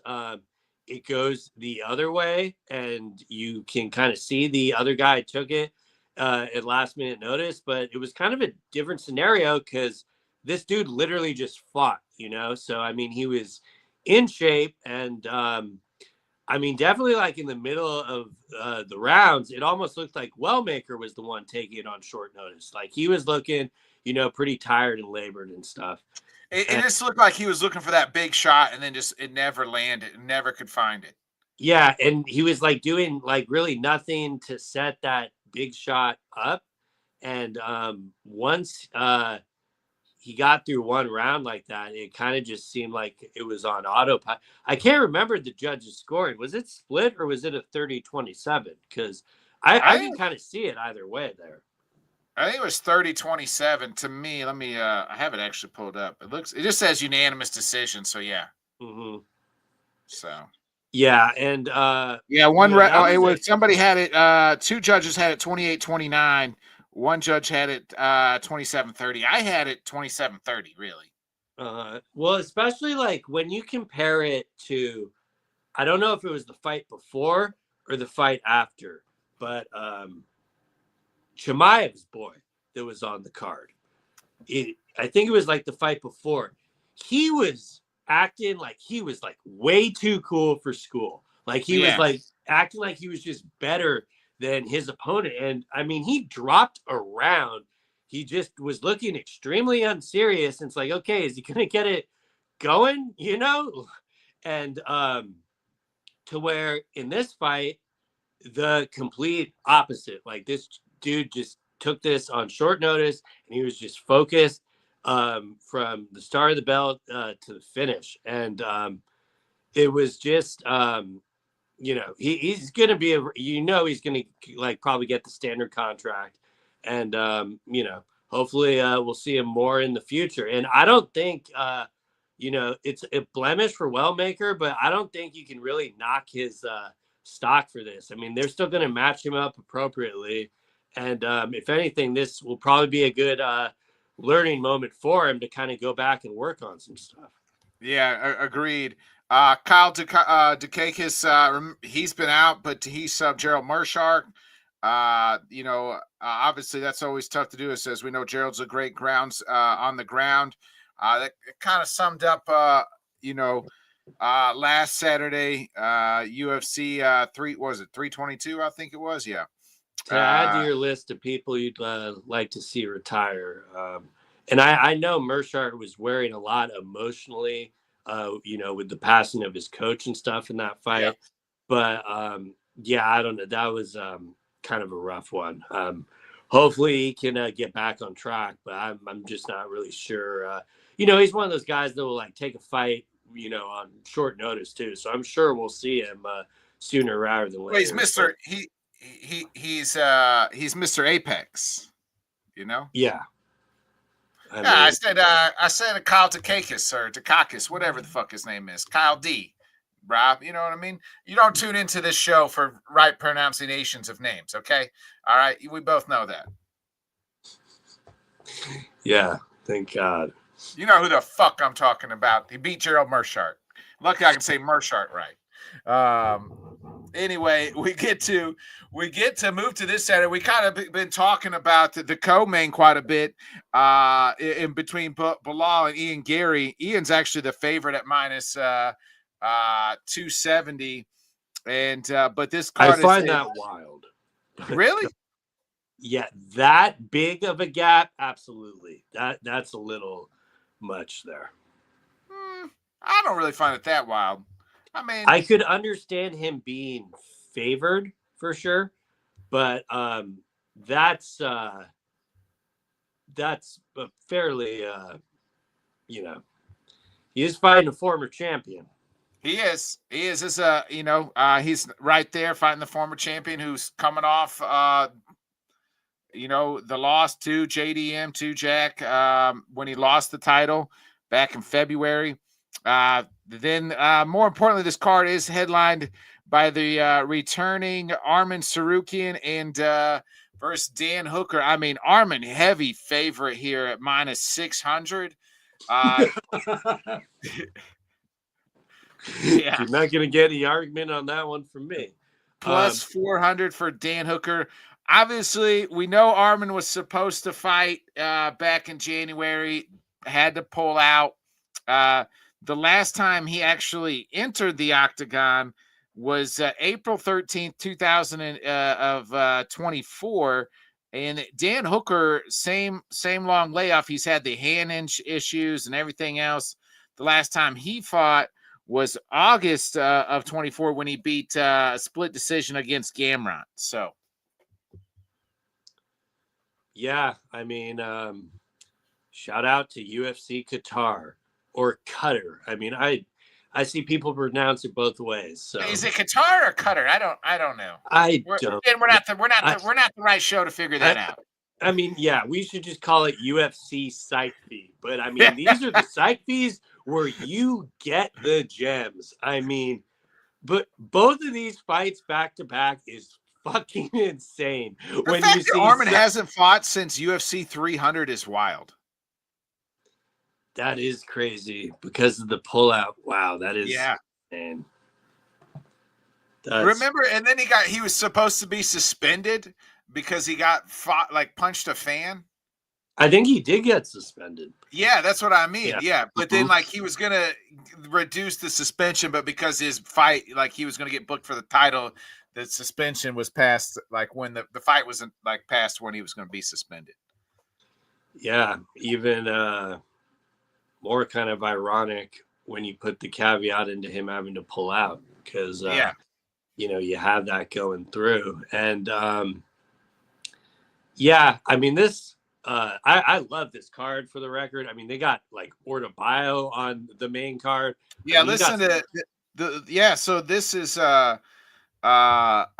it goes the other way, and you can kind of see the other guy took it at last minute notice. But it was kind of a different scenario because this dude literally just fought, you know. So I mean, he was in shape, and I mean, definitely like in the middle of the rounds, it almost looked like Wellmaker was the one taking it on short notice. Like he was looking, you know, pretty tired and labored and stuff. It And just looked like he was looking for that big shot, and then just it never landed, never could find it. yeah, and he was like doing like really nothing to set that big shot up. And once he got through one round like that, it kind of just seemed like it was on autopilot. I can't remember the judges scoring. Was it split or was it a 30-27? Because I can kind of see it either way there. I think it was 30-27 to me. Let me I have it actually pulled up. It just says unanimous decision, so yeah. Mm-hmm. So Yeah, and yeah, it was somebody had it, two judges had it 28-29. One judge had it 27-30. I had it 27-30, really. well, especially like when you compare it to, I don't know if it was the fight before or the fight after, but Chimaev's boy that was on the card. I think it was like the fight before. He was acting like he was like way too cool for school. Like he was like acting like he was just better than his opponent. And I mean, he dropped around. He just was looking extremely unserious. And it's like, okay, is he going to get it going? You know? And to where in this fight, the complete opposite. Like this dude just took this on short notice, and he was just focused from the start of the belt to the finish. And it was just, you know, he's going to be, he's going to like probably get the standard contract. And, you know, hopefully we'll see him more in the future. And I don't think, you know, it's a blemish for Wellmaker, but I don't think you can really knock his stock for this. I mean, they're still going to match him up appropriately. And if anything, this will probably be a good learning moment for him to kind of go back and work on some stuff. Yeah, agreed. Kyle Dukakis, he's been out, but he's subbed Gerald Mershark. You know, obviously that's always tough to do. As we know, Gerald's a great grounds on the ground. That kind of summed up, you know, last Saturday, UFC 322, I think it was. Yeah. To add to your list of people you'd like to see retire, and I know Mershart was wearing a lot emotionally, you know, with the passing of his coach and stuff in that fight. Yeah. But yeah, I don't know. That was kind of a rough one. Hopefully he can get back on track, but I'm just not really sure. You know, he's one of those guys that will like take a fight, you know, on short notice too. So I'm sure we'll see him sooner rather than later. Well, he's he's Mr. Apex, you know? Yeah. I said Kyle Dukakis or Dukakis, whatever the fuck his name is. Kyle D. Rob, you know what I mean? You don't tune into this show for right pronunciations of names, okay? All right, we both know that. Yeah, thank God. You know who the fuck I'm talking about. He beat Gerald Mershark. Lucky I can say Mershark right. Anyway, we get to move to this Saturday. We kind of been talking about the co-main quite a bit in between Bilal and Ian Gary. Ian's actually the favorite at minus 270, and but this card I find that wild. Really? Yeah, that big of a gap, absolutely. That's a little much there. I don't really find it that wild. I mean, I could understand him being favored for sure, but that's that's a fairly, you know, he is fighting a former champion. He is. He is. He's right there fighting the former champion who's coming off, the loss to JDM, to Jack, when he lost the title back in February. Then, more importantly, this card is headlined by the returning Arman Sarukian and versus Dan Hooker. I mean, Arman, heavy favorite here at minus 600. Yeah. You're not going to get any argument on that one from me. Plus 400 for Dan Hooker. Obviously, we know Arman was supposed to fight back in January, had to pull out. The last time he actually entered the octagon was April 13th, 2024. And Dan Hooker, same long layoff. He's had the hand issues and everything else. The last time he fought was August of 24 when he beat a split decision against Gamrot. So, yeah, I mean, shout out to UFC Qatar or Qatar. I mean, I see people pronounce it both ways. So is it Qatar or Qatar? I don't know. We're not the right show to figure that out. I mean, yeah, we should just call it UFC site fee. But I mean, these are the site fees where you get the gems. I mean, but both of these fights back to back is fucking insane. The fact that Arman hasn't fought since UFC 300 is wild. That is crazy because of the pullout. Wow, that is insane. Remember, and then he was supposed to be suspended because he got punched a fan. I think he did get suspended. Yeah, that's what I mean. Yeah. But then he was gonna reduce the suspension, but because his fight, he was gonna get booked for the title, the suspension was passed when the fight wasn't passed when he was gonna be suspended. Yeah, even more kind of ironic when you put the caveat into him having to pull out because you have that going through. And I mean this I love this card for the record. I mean, they got Orta Bio on the main card. Yeah, listen to so this is you got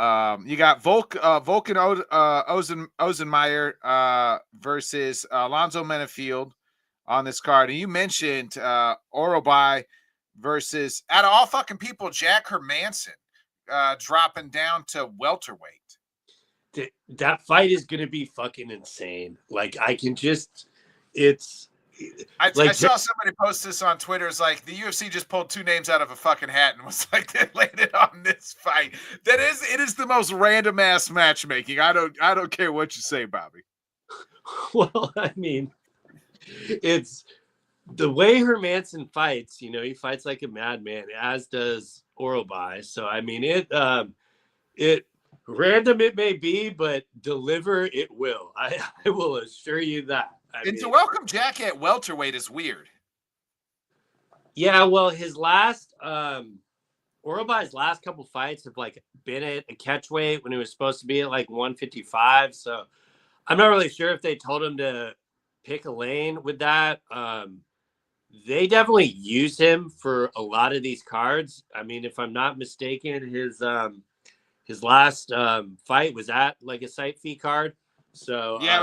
Volkan Ozenmeyer versus Alonzo Menafield on this card. And you mentioned Orobai versus, out of all fucking people, Jack Hermanson dropping down to welterweight. That fight is going to be fucking insane. I saw somebody post this on Twitter. It's the UFC just pulled two names out of a fucking hat and was they landed on this fight. It is the most random ass matchmaking. I don't care what you say, Bobby. Well, I mean, it's the way Hermanson fights. He fights like a madman, as does Orobai. So I mean, it random it may be, but deliver it will. I will assure you that. To welcome Jack at welterweight is weird. Yeah, well, his last Orobai's last couple fights have been at a catchweight when he was supposed to be at 155. So I'm not really sure if they told him to pick a lane with that. They definitely use him for a lot of these cards. I mean, if I'm not mistaken, his last fight was at a site fee card. So yeah,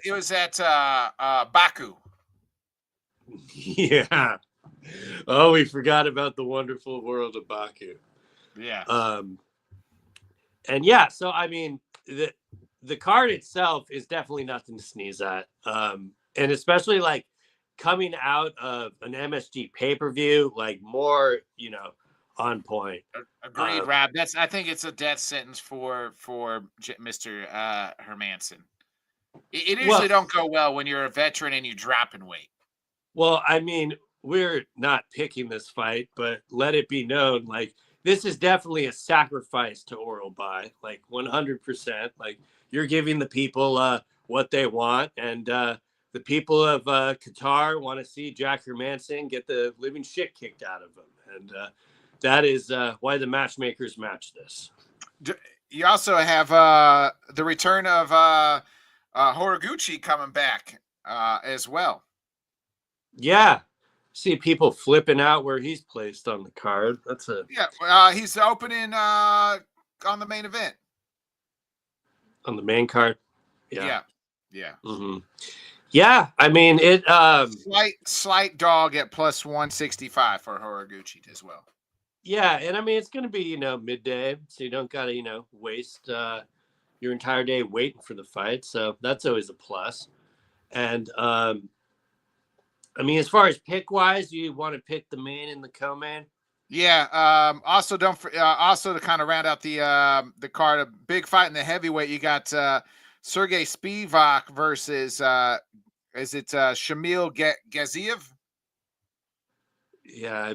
it was at Baku. Yeah. Oh, we forgot about the wonderful world of Baku. Yeah. And yeah, so I mean, the card itself is definitely nothing to sneeze at. And especially coming out of an MSG pay-per-view, more, on point. Agreed, Rob. I think it's a death sentence for Mr. Hermanson. It usually don't go well when you're a veteran and you drop in weight. Well, I mean, we're not picking this fight, but let it be known, this is definitely a sacrifice to Orobai, 100%. You're giving the people what they want, and the people of Qatar want to see Jack Hermanson get the living shit kicked out of him, and that is why the matchmakers match this. You also have the return of Horiguchi coming back as well. Yeah. See people flipping out where he's placed on the card. That's he's opening on the main event. On the main card. Yeah. Mm-hmm. Yeah, I mean it. Slight dog at plus 165 for Horiguchi as well. Yeah, and I mean it's going to be midday, so you don't got to waste your entire day waiting for the fight. So that's always a plus. And I mean, as far as pick wise, you want to pick the main and the co-main. Yeah. Also, also to kind of round out the card, a big fight in the heavyweight. You got Sergey Spivak versus is it Shamil Gaziev? Yeah,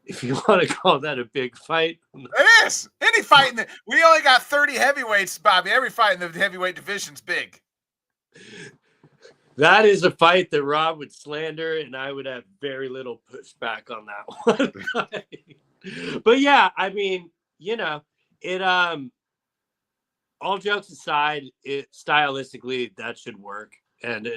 if you want to call that a big fight, it is. Any fight we only got 30 heavyweights, Bobby. Every fight in the heavyweight division's big. That is a fight that Rob would slander, and I would have very little pushback on that one. But yeah, I mean, it. All jokes aside, stylistically that should work, and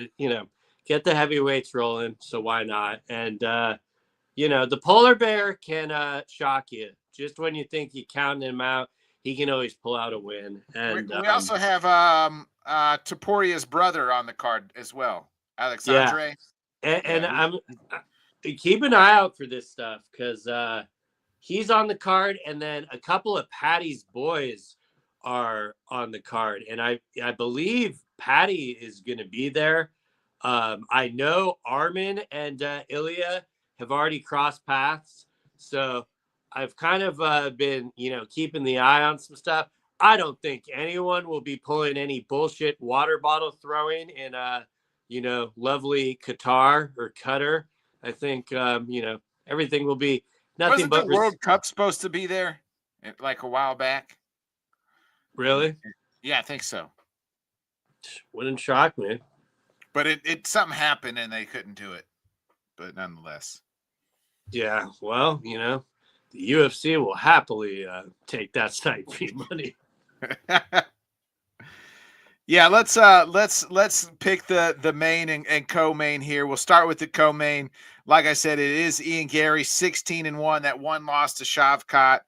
get the heavyweights rolling. So why not? And the polar bear can shock you just when you think you're counting him out. He can always pull out a win. And we also have Toporia's brother on the card as well, Alexandre. Yeah. And I'm keep an eye out for this stuff because he's on the card, and then a couple of Patty's boys are on the card, and I believe Patty is going to be there. I know Armin and Ilya have already crossed paths, so I've kind of been, keeping the eye on some stuff. I don't think anyone will be pulling any bullshit water bottle throwing in, lovely Qatar or Qatar. I think, everything will be nothing. Wasn't the World Cup supposed to be there like a while back? Really? Yeah, I think so. Wouldn't shock me. But it something happened and they couldn't do it. But nonetheless. Yeah, well, the UFC will happily take that site fee money. Yeah, let's pick the main and co-main here. We'll start with the co-main. Like I said, it is Ian Gary, 16-1. That one loss to Shavkat.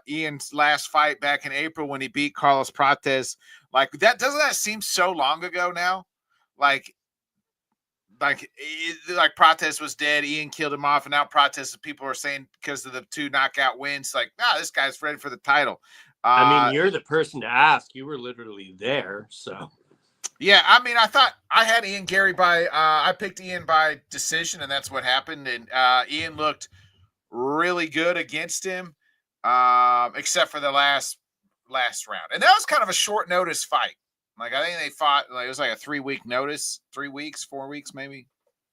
Ian's last fight back in April when he beat Carlos Prates. Like that, doesn't that seem so long ago now? Like Prates was dead, Ian killed him off, and now Prates, people are saying because of the 2 knockout wins, like, this guy's ready for the title. I mean, you're the person to ask. You were literally there, so. Yeah, I mean, I thought I had Ian Gary I picked Ian by decision, and that's what happened. And Ian looked really good against him, except for the last round. And that was kind of a short notice fight. Like, I think they fought, it was like a 3-week notice, 3 weeks, 4 weeks, maybe.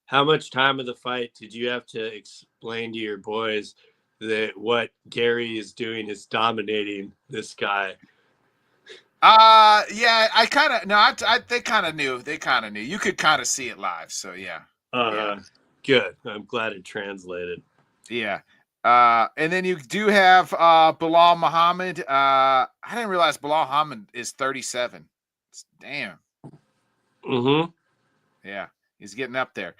How much time of the fight did you have to explain to your boys that what Gary is doing is dominating this guy? Yeah, they kind of knew. They kind of knew. You could kind of see it live. So yeah. Good. I'm glad it translated. Yeah. And then you do have Bilal Muhammad. I didn't realize Bilal Muhammad is 37. Damn. Mm-hmm. Yeah, he's getting up there.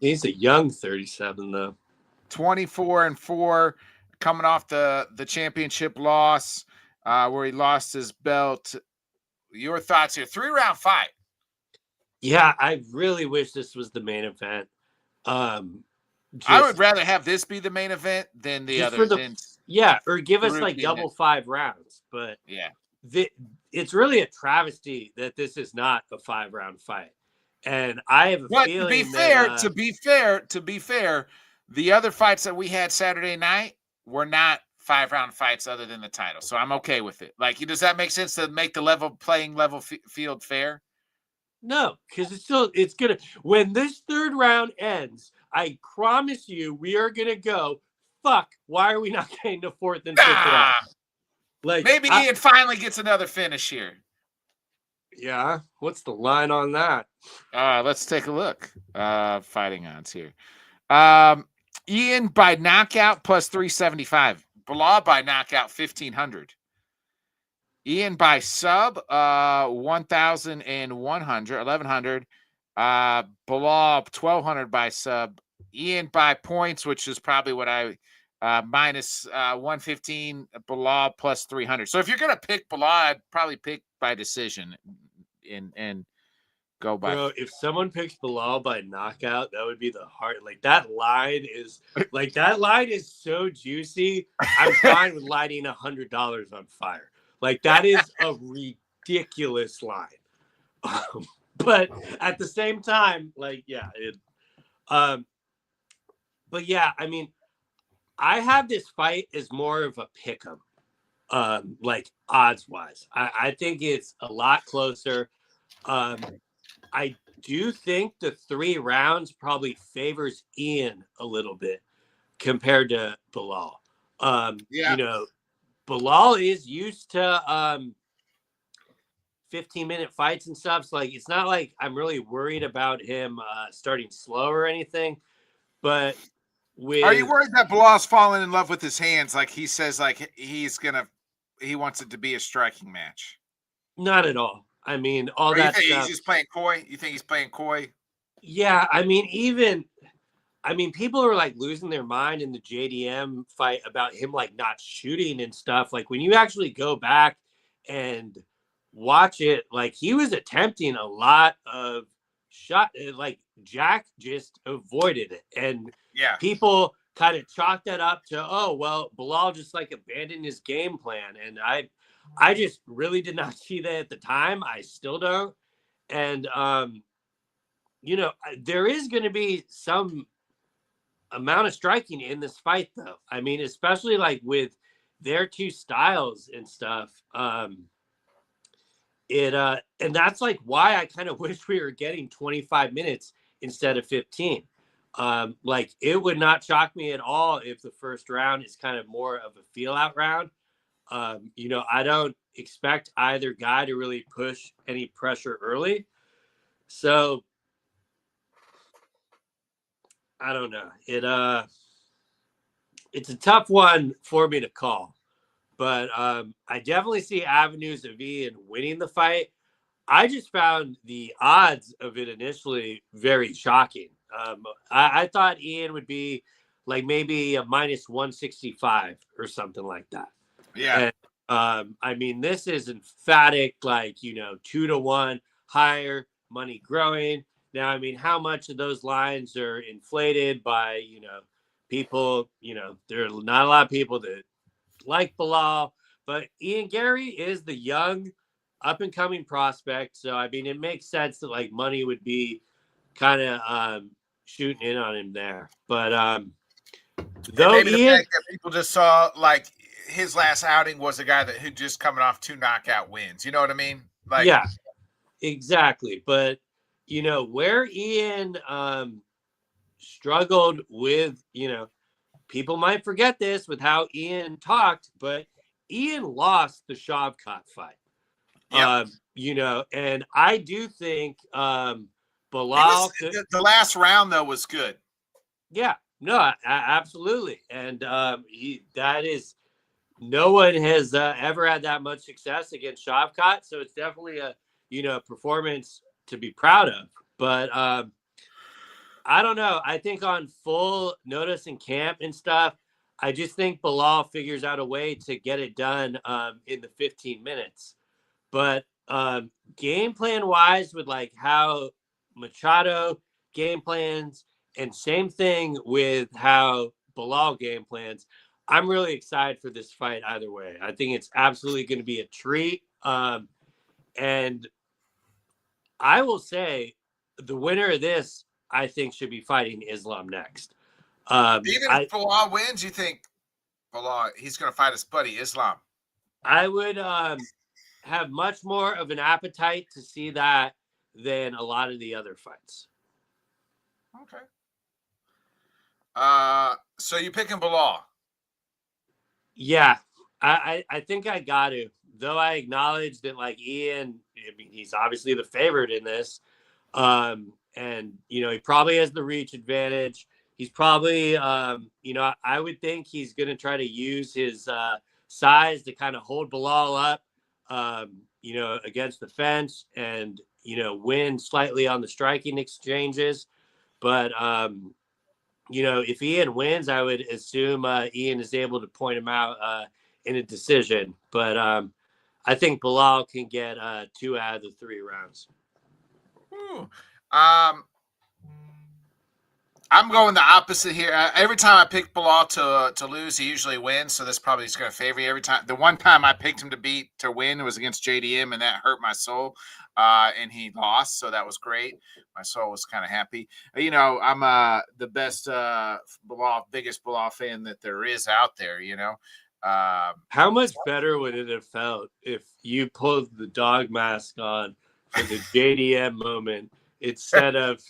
He's a young 37 though. 24-4, coming off the championship loss, where he lost his belt. Your thoughts here? 3-round fight. Yeah, I really wish this was the main event. I would rather have this be the main event than the other. Or give us like double 5 rounds. But yeah, it's really a travesty that this is not a 5-round fight. And I have a feeling to be fair, the other fights that we had Saturday night were not 5-round fights other than the title. So I'm okay with it. Like, does that make sense to make the playing level field fair? No, because it's gonna, when this 3rd round ends, I promise you we are gonna go, fuck, why are we not getting the 4th and 5th round? Like, maybe Ian finally gets another finish here. Yeah, what's the line on that? Let's take a look. Fighting odds here. Ian by knockout plus 375. Bilal by knockout 1,500. Ian by sub, 1,100. Bilal 1,200 by sub. Ian by points, which is probably what I minus 115. Bilal plus 300. So if you're gonna pick Bilal, I'd probably pick by decision and go by. Bro, if someone picks Bilal by knockout, that would be the heart. Like that line is so juicy. I'm fine with lighting $100 on fire. Like that is a ridiculous line. But at the same time, like, yeah, but yeah, I mean, I have this fight as more of a pick 'em, like odds wise. I think it's a lot closer. I do think the 3 rounds probably favors Ian a little bit compared to Bilal. Yeah. You know, Bilal is used to 15-minute fights and stuff. So like, it's not like I'm really worried about him starting slow or anything. But Are you with worried that Bilal's falling in love with his hands? Like he says, like he wants it to be a striking match. not at all. I mean, all Or you that think stuff. he's just playing coy? You think he's playing coy? Yeah, I mean, people are like losing their mind in the JDM fight about him like not shooting and stuff. Like when you actually go back and watch it, like he was attempting a lot of shot. Like Jack just avoided it, and Yeah. people kind of chalked that up to, oh well, Bilal just like abandoned his game plan, and I just really did not see that at the time. I still don't, and you know, there is going to be some amount of striking in this fight, though. I mean, especially like with their 2 styles and stuff. And that's like why I kind of wish we were getting 25 minutes instead of 15. Like it would not shock me at all if the first round is kind of more of a feel out round. You know, I don't expect either guy to really push any pressure early. So I don't know. It's a tough one for me to call, but I definitely see avenues of Ian winning the fight. I just found the odds of it initially very shocking. I thought Ian would be like maybe a minus 165 or something like that. Yeah. And I mean, this is emphatic, like, you know, 2-1 higher, money growing. Now, I mean, how much of those lines are inflated by, you know, people, you know, there are not a lot of people that like Bilal, but Ian Gary is the young, up and coming prospect. So, I mean, it makes sense that like money would be kind of shooting in on him there. But though maybe the Ian, fact that people just saw like his last outing was a guy who just coming off 2 knockout wins. You know what I mean? Like, yeah, exactly. But you know where Ian struggled with, you know, people might forget this with how Ian talked, but Ian lost the Shavkat fight. yeah. You know, and I do think Bilal the last round though was good. Yeah, no, absolutely, and that is no one has ever had that much success against Shavkat, so it's definitely a, you know, performance to be proud of. But I don't know. I think on full notice in camp and stuff, I just think Bilal figures out a way to get it done in the 15 minutes. But game plan wise, with like how Machado game plans, and same thing with how Bilal game plans, I'm really excited for this fight either way. I think it's absolutely going to be a treat. And I will say the winner of this, I think, should be fighting Islam next. Even if Bilal wins, you think Bilal, he's going to fight his buddy Islam? I would have much more of an appetite to see that than a lot of the other fights. Okay. So you picking Bilal? Yeah, I think I got to. Though I acknowledge that, like Ian, I mean, he's obviously the favorite in this, and you know he probably has the reach advantage. He's probably, you know, I would think he's going to try to use his size to kind of hold Bilal up. against the fence and, win slightly on the striking exchanges. But, if Ian wins, I would assume Ian is able to point him out in a decision. But I think Bilal can get 2 out of the 3 rounds. I'm going the opposite here. Every time I pick Bilal to lose, he usually wins. So this probably is going to favor you every time. The one time I picked him to win was against JDM, and that hurt my soul. And he lost, so that was great. My soul was kind of happy. I'm the best biggest Bilal fan that there is out there. How much better would it have felt if you pulled the dog mask on for the JDM moment instead of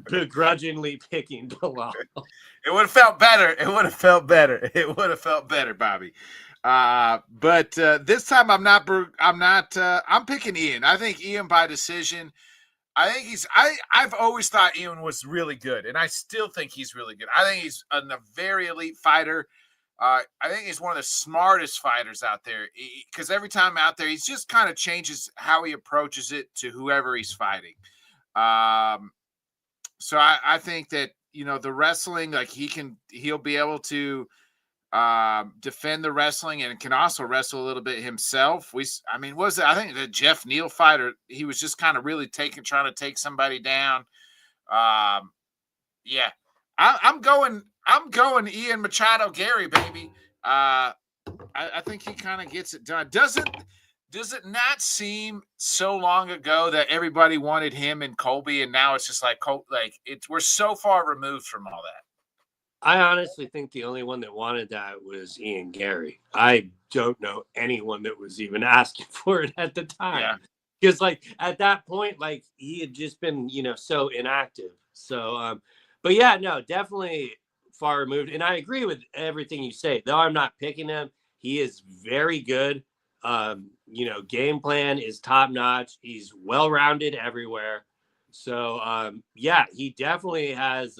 begrudgingly picking Bilal? It would have felt better. It would have felt better. It would have felt better, Bobby. But this time I'm picking Ian. I think Ian by decision. I think I've always thought Ian was really good, and I still think he's really good. I think he's a very elite fighter. I think he's one of the smartest fighters out there because every time out there, he's just kind of changes how he approaches it to whoever he's fighting. So I think that, the wrestling, like he'll be able to defend the wrestling and can also wrestle a little bit himself. I think the Jeff Neal fighter, he was just kind of really trying to take somebody down. Yeah, I'm going Ian Machado Gary, baby. I think he kind of gets it done. Does it not seem so long ago that everybody wanted him and Colby, and now it's just we're so far removed from all that? I honestly think the only one that wanted that was Ian Gary. I don't know anyone that was even asking for it at the time. Because at that point, he had just been, so inactive. So, but yeah, no, definitely far removed. And I agree with everything you say. Though I'm not picking him, he is very good. Game plan is top notch. He's well-rounded everywhere. So, he definitely has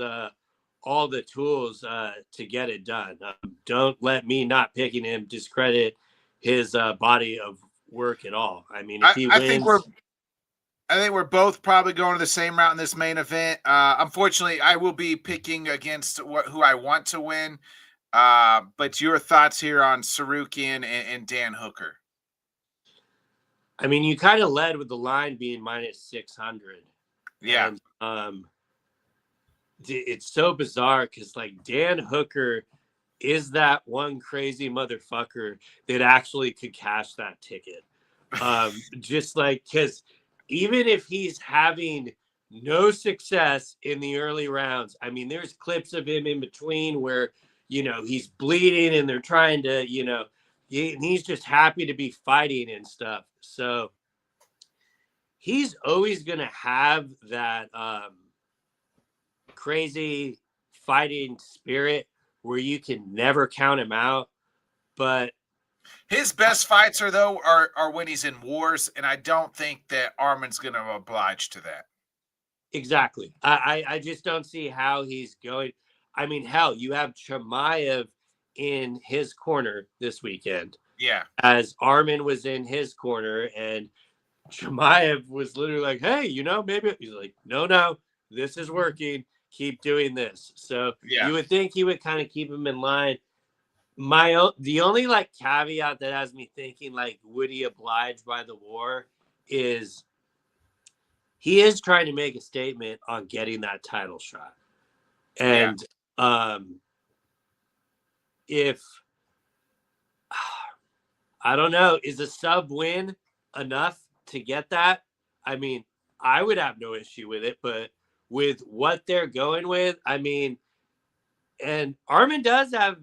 all the tools to get it done. Don't let me not picking him discredit his body of work at all. I mean, if he wins, I think we're both probably going to the same route in this main event. Unfortunately, I will be picking against who I want to win. But your thoughts here on Sarukian and Dan Hooker? I mean, you kind of led with the line being -600. Yeah. And, it's so bizarre because Dan Hooker is that one crazy motherfucker that actually could cash that ticket. Because even if he's having no success in the early rounds, I mean, there's clips of him in between where, he's bleeding and they're trying to, he's just happy to be fighting and stuff. So he's always going to have that, crazy fighting spirit where you can never count him out. But his best fights are when he's in wars, and I don't think that Armin's going to oblige to that. Exactly. I just don't see how he's going. I mean, hell, you have Chimaev in his corner this weekend. Yeah. As Armin was in his corner, and Chimaev was literally like, hey, maybe he's like, no, this is working. Keep doing this. So you would think he would kind of keep him in line. The only caveat that has me thinking would he oblige by the war is he is trying to make a statement on getting that title shot. And if I don't know, is a sub win enough to get that? I mean, I would have no issue with it, but with what they're going with, I mean, and Armin does have,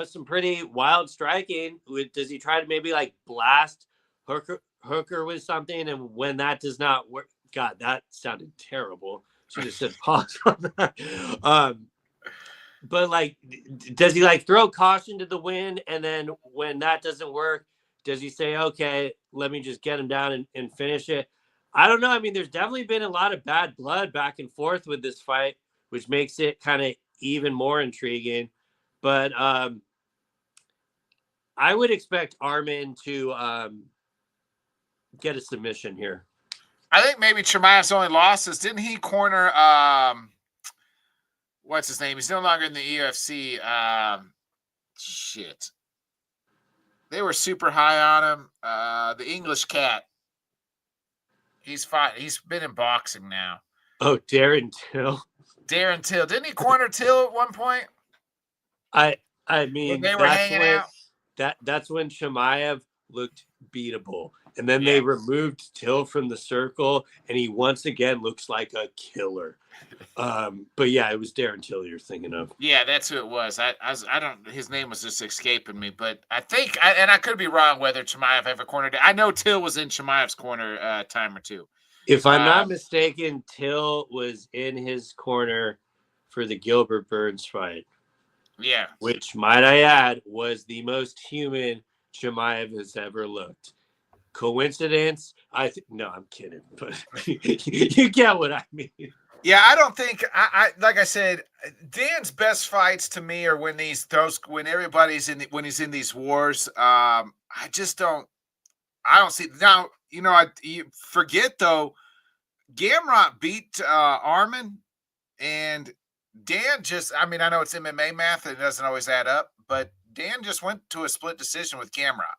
some pretty wild striking. Does he try to maybe blast Hooker with something? And when that does not work, God, that sounded terrible. Should have said pause on that. But does he throw caution to the wind? And then when that doesn't work, does he say, okay, let me just get him down and finish it? I don't know. I mean, there's definitely been a lot of bad blood back and forth with this fight, which makes it kind of even more intriguing. But I would expect Armin to get a submission here. I think maybe Chimaev's only loss is, didn't he corner what's his name? He's no longer in the UFC. Shit. They were super high on him. The English cat. He's fine. He's been in boxing now. Oh, Darren Till. Darren Till. Didn't he corner Till at one point? I mean, when they were hanging out. That's when Chimaev looked beatable. And then they removed Till from the circle, and he once again looks like a killer. But yeah, it was Darren Till you're thinking of. Yeah, that's who it was. I don't. His name was just escaping me, but I think, and I could be wrong whether Chimaev ever cornered it. I know Till was in Chimaev's corner time or two. If I'm not mistaken, Till was in his corner for the Gilbert Burns fight. Yeah, which, might I add, was the most human Chimaev has ever looked. Coincidence? No, I'm kidding, but you get what I mean. Yeah, I don't think I like I said, Dan's best fights to me are when when everybody's when he's in these wars. I don't see now. You forget though, Gamrot beat Arman, and Dan I know it's MMA math and it doesn't always add up, but Dan just went to a split decision with Gamrot.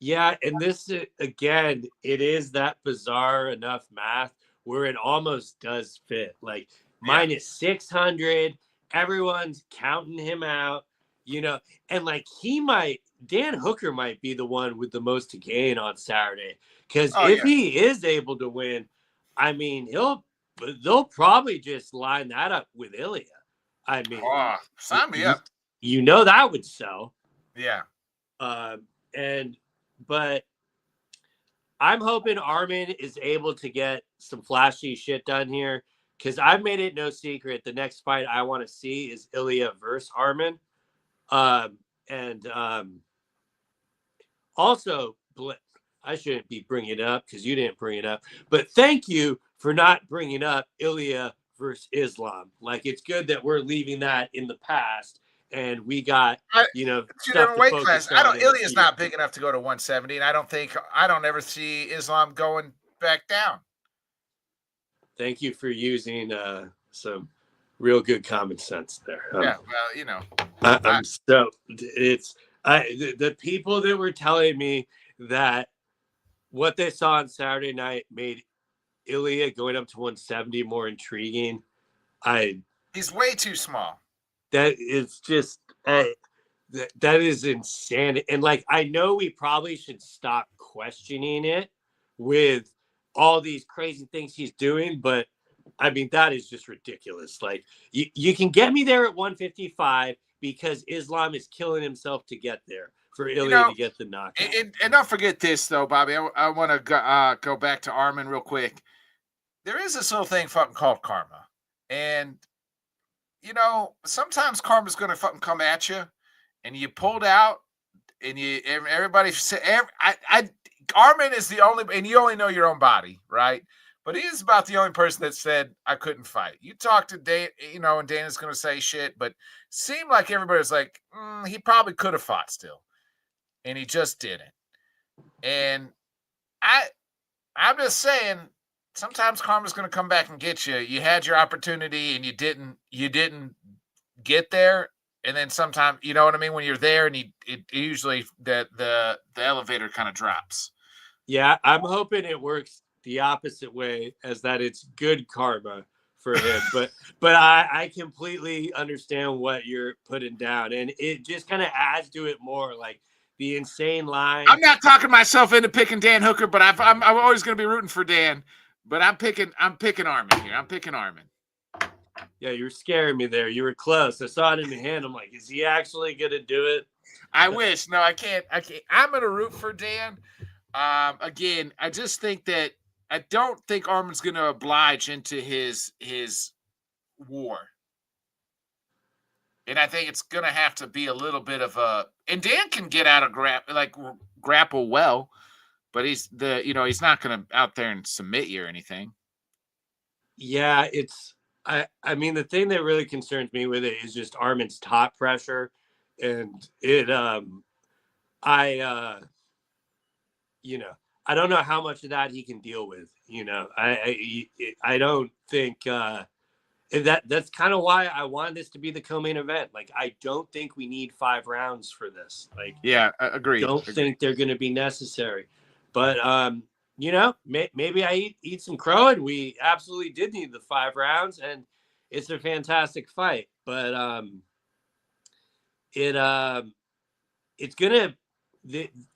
Yeah, and this, again, it is that bizarre enough math where it almost does fit. Like, minus 600, everyone's counting him out, and like Dan Hooker might be the one with the most to gain on Saturday. Because if he is able to win, I mean, they'll probably just line that up with Ilya. I mean, sign me up. That would sell. Yeah. But I'm hoping Arman is able to get some flashy shit done here, because I've made it no secret the next fight I want to see is Ilya versus Arman. Also, I shouldn't be bringing it up because you didn't bring it up, but thank you for not bringing up Ilya versus Islam. Like, it's good that we're leaving that in the past. And we got, stuff weight class. Ilya's not big enough to go to 170, and I don't ever see Islam going back down. Thank you for using some real good common sense there. The people that were telling me that what they saw on Saturday night made Ilya going up to 170 more intriguing. He's way too small. That is just that is insane. And like, I know we probably should stop questioning it with all these crazy things he's doing, but I mean, that is just ridiculous. Like, you can get me there at 155 because Islam is killing himself to get there for Ilya to get the knockout. And don't forget this though, Bobby. I want to go back to Arman real quick. There is this little thing fucking called karma, and sometimes karma's going to fucking come at you, and you pulled out, and everybody said, Arman is the only, and you only know your own body, right? But he is about the only person that said, I couldn't fight. You talk to Dan, and Dana's going to say shit, but seemed like everybody was like, he probably could have fought still, and he just didn't. And I'm just saying, sometimes karma's going to come back and get you. You had your opportunity and you didn't get there. And then sometimes, you know what I mean? When you're there and it usually the elevator kind of drops. Yeah. I'm hoping it works the opposite way, as that it's good karma for him. but I completely understand what you're putting down, and it just kind of adds to it more, like the insane line. I'm not talking myself into picking Dan Hooker, but I'm always going to be rooting for Dan. But I'm picking Arman here. I'm picking Arman. Yeah, you were scaring me there. You were close. I saw it in your hand. I'm like, is he actually going to do it? I wish. No, I can't. I'm going to root for Dan. Again, I just think that I don't think Arman's going to oblige into his war. And I think it's going to have to be a little bit of a... And Dan can get out of grapple well. But he's not going to out there and submit you or anything. Yeah, I mean, the thing that really concerns me with it is just Arman's top pressure, and I don't know how much of that he can deal with. I don't think that's kind of why I wanted this to be the co-main event. Like, I don't think we need 5 rounds for this. Like, yeah, agreed. Don't think they're going to be necessary. But maybe I eat some crow, and we absolutely did need the 5 rounds, and it's a fantastic fight. But it's gonna.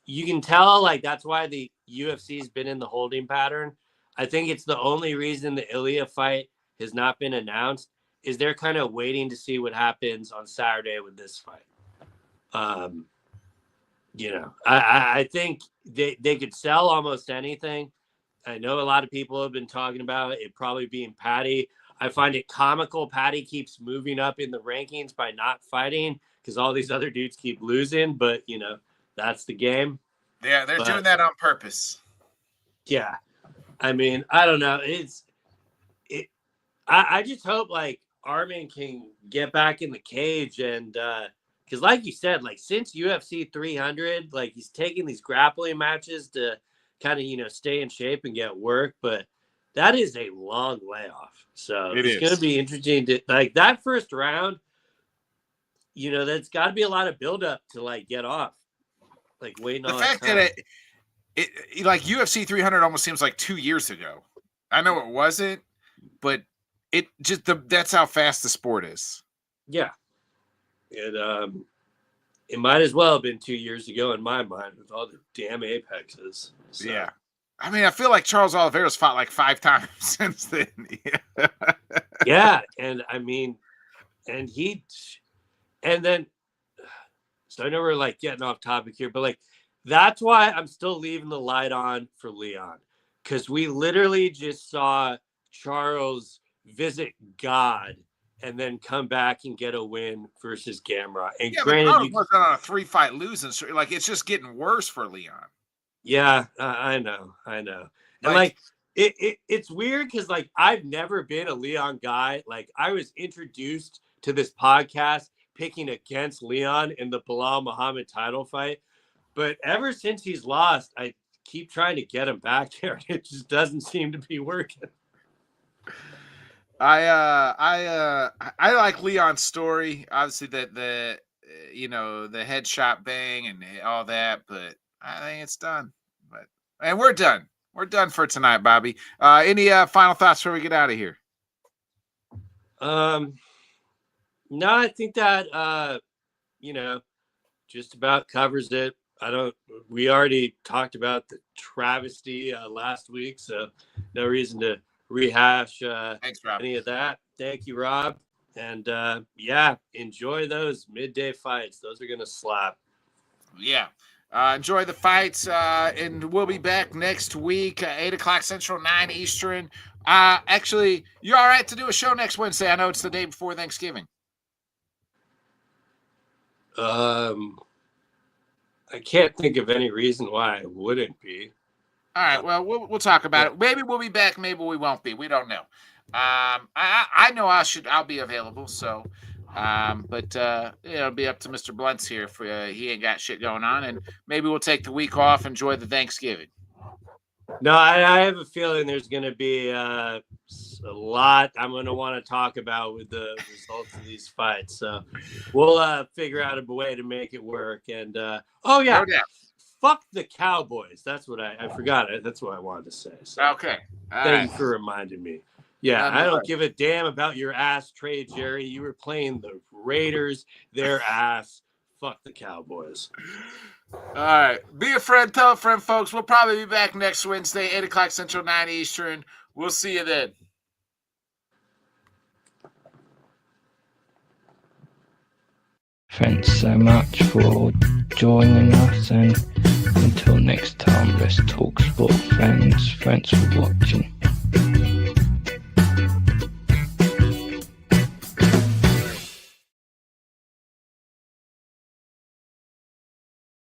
You can tell, like, that's why the UFC's been in the holding pattern. I think it's the only reason the Ilya fight has not been announced is they're kind of waiting to see what happens on Saturday with this fight. I think they could sell almost anything. I know a lot of people have been talking about it probably being Patty. I find it comical Patty keeps moving up in the rankings by not fighting because all these other dudes keep losing, but that's the game. Yeah, they're doing that on purpose. Yeah. I mean, I don't know. I just hope, like, Armin can get back in the cage and because, like you said, like, since UFC 300, like, he's taking these grappling matches to kind of, stay in shape and get work, but that is a long layoff. So it's going to be interesting to, like, that first round, that's got to be a lot of buildup to, like, get off. Like, waiting on the fact that it like UFC 300 almost seems like 2 years ago. I know it wasn't, but it just that's how fast the sport is. Yeah, it might as well have been 2 years ago in my mind with all the damn apexes. So. Yeah, I mean, I feel like Charles Oliveira's fought like 5 times since then. Yeah, and I mean, so I know we're, like, getting off topic here, but, like, that's why I'm still leaving the light on for Leon, because we literally just saw Charles visit God and then come back and get a win versus Gamrot. And yeah, granted, Charles wasn't on a 3-fight losing streak. Like, it's just getting worse for Leon. Yeah, I know. And like it's weird because, like, I've never been a Leon guy. Like, I was introduced to this podcast picking against Leon in the Bilal Muhammad title fight. But ever since he's lost, I keep trying to get him back there. It just doesn't seem to be working. I like Leon's story. Obviously, the headshot bang and all that, but I think it's done. And we're done. We're done for tonight, Bobby. Any final thoughts before we get out of here? No, I think that just about covers it. We already talked about the travesty last week, so no reason to rehash Thanks, Rob. any of that. Thank you, Rob. And enjoy those midday fights. Those are going to slap. Yeah. Enjoy the fights, and we'll be back next week, 8 o'clock Central, 9 Eastern. Actually, you're all right to do a show next Wednesday. I know it's the day before Thanksgiving. I can't think of any reason why I wouldn't be. All right, well, we'll talk about it. Maybe we'll be back. Maybe we won't be. We don't know. I know I'll be available. So, but it'll be up to Mr. Blunt's here if he ain't got shit going on, and maybe we'll take the week off, enjoy the Thanksgiving. No, I have a feeling there's going to be a lot I'm going to want to talk about with the results of these fights. So we'll figure out a way to make it work. And fuck the Cowboys. That's what I forgot. That's what I wanted to say. So okay. Thank you for reminding me. Yeah, I don't give a damn about your ass trade, Jerry. You were playing the Raiders, their ass. Fuck the Cowboys. All right. Be a friend, tell a friend, folks. We'll probably be back next Wednesday, 8 o'clock Central, 9 Eastern. We'll see you then. Thanks so much for joining us, and until next time, let's talk sport, friends. Thanks for watching.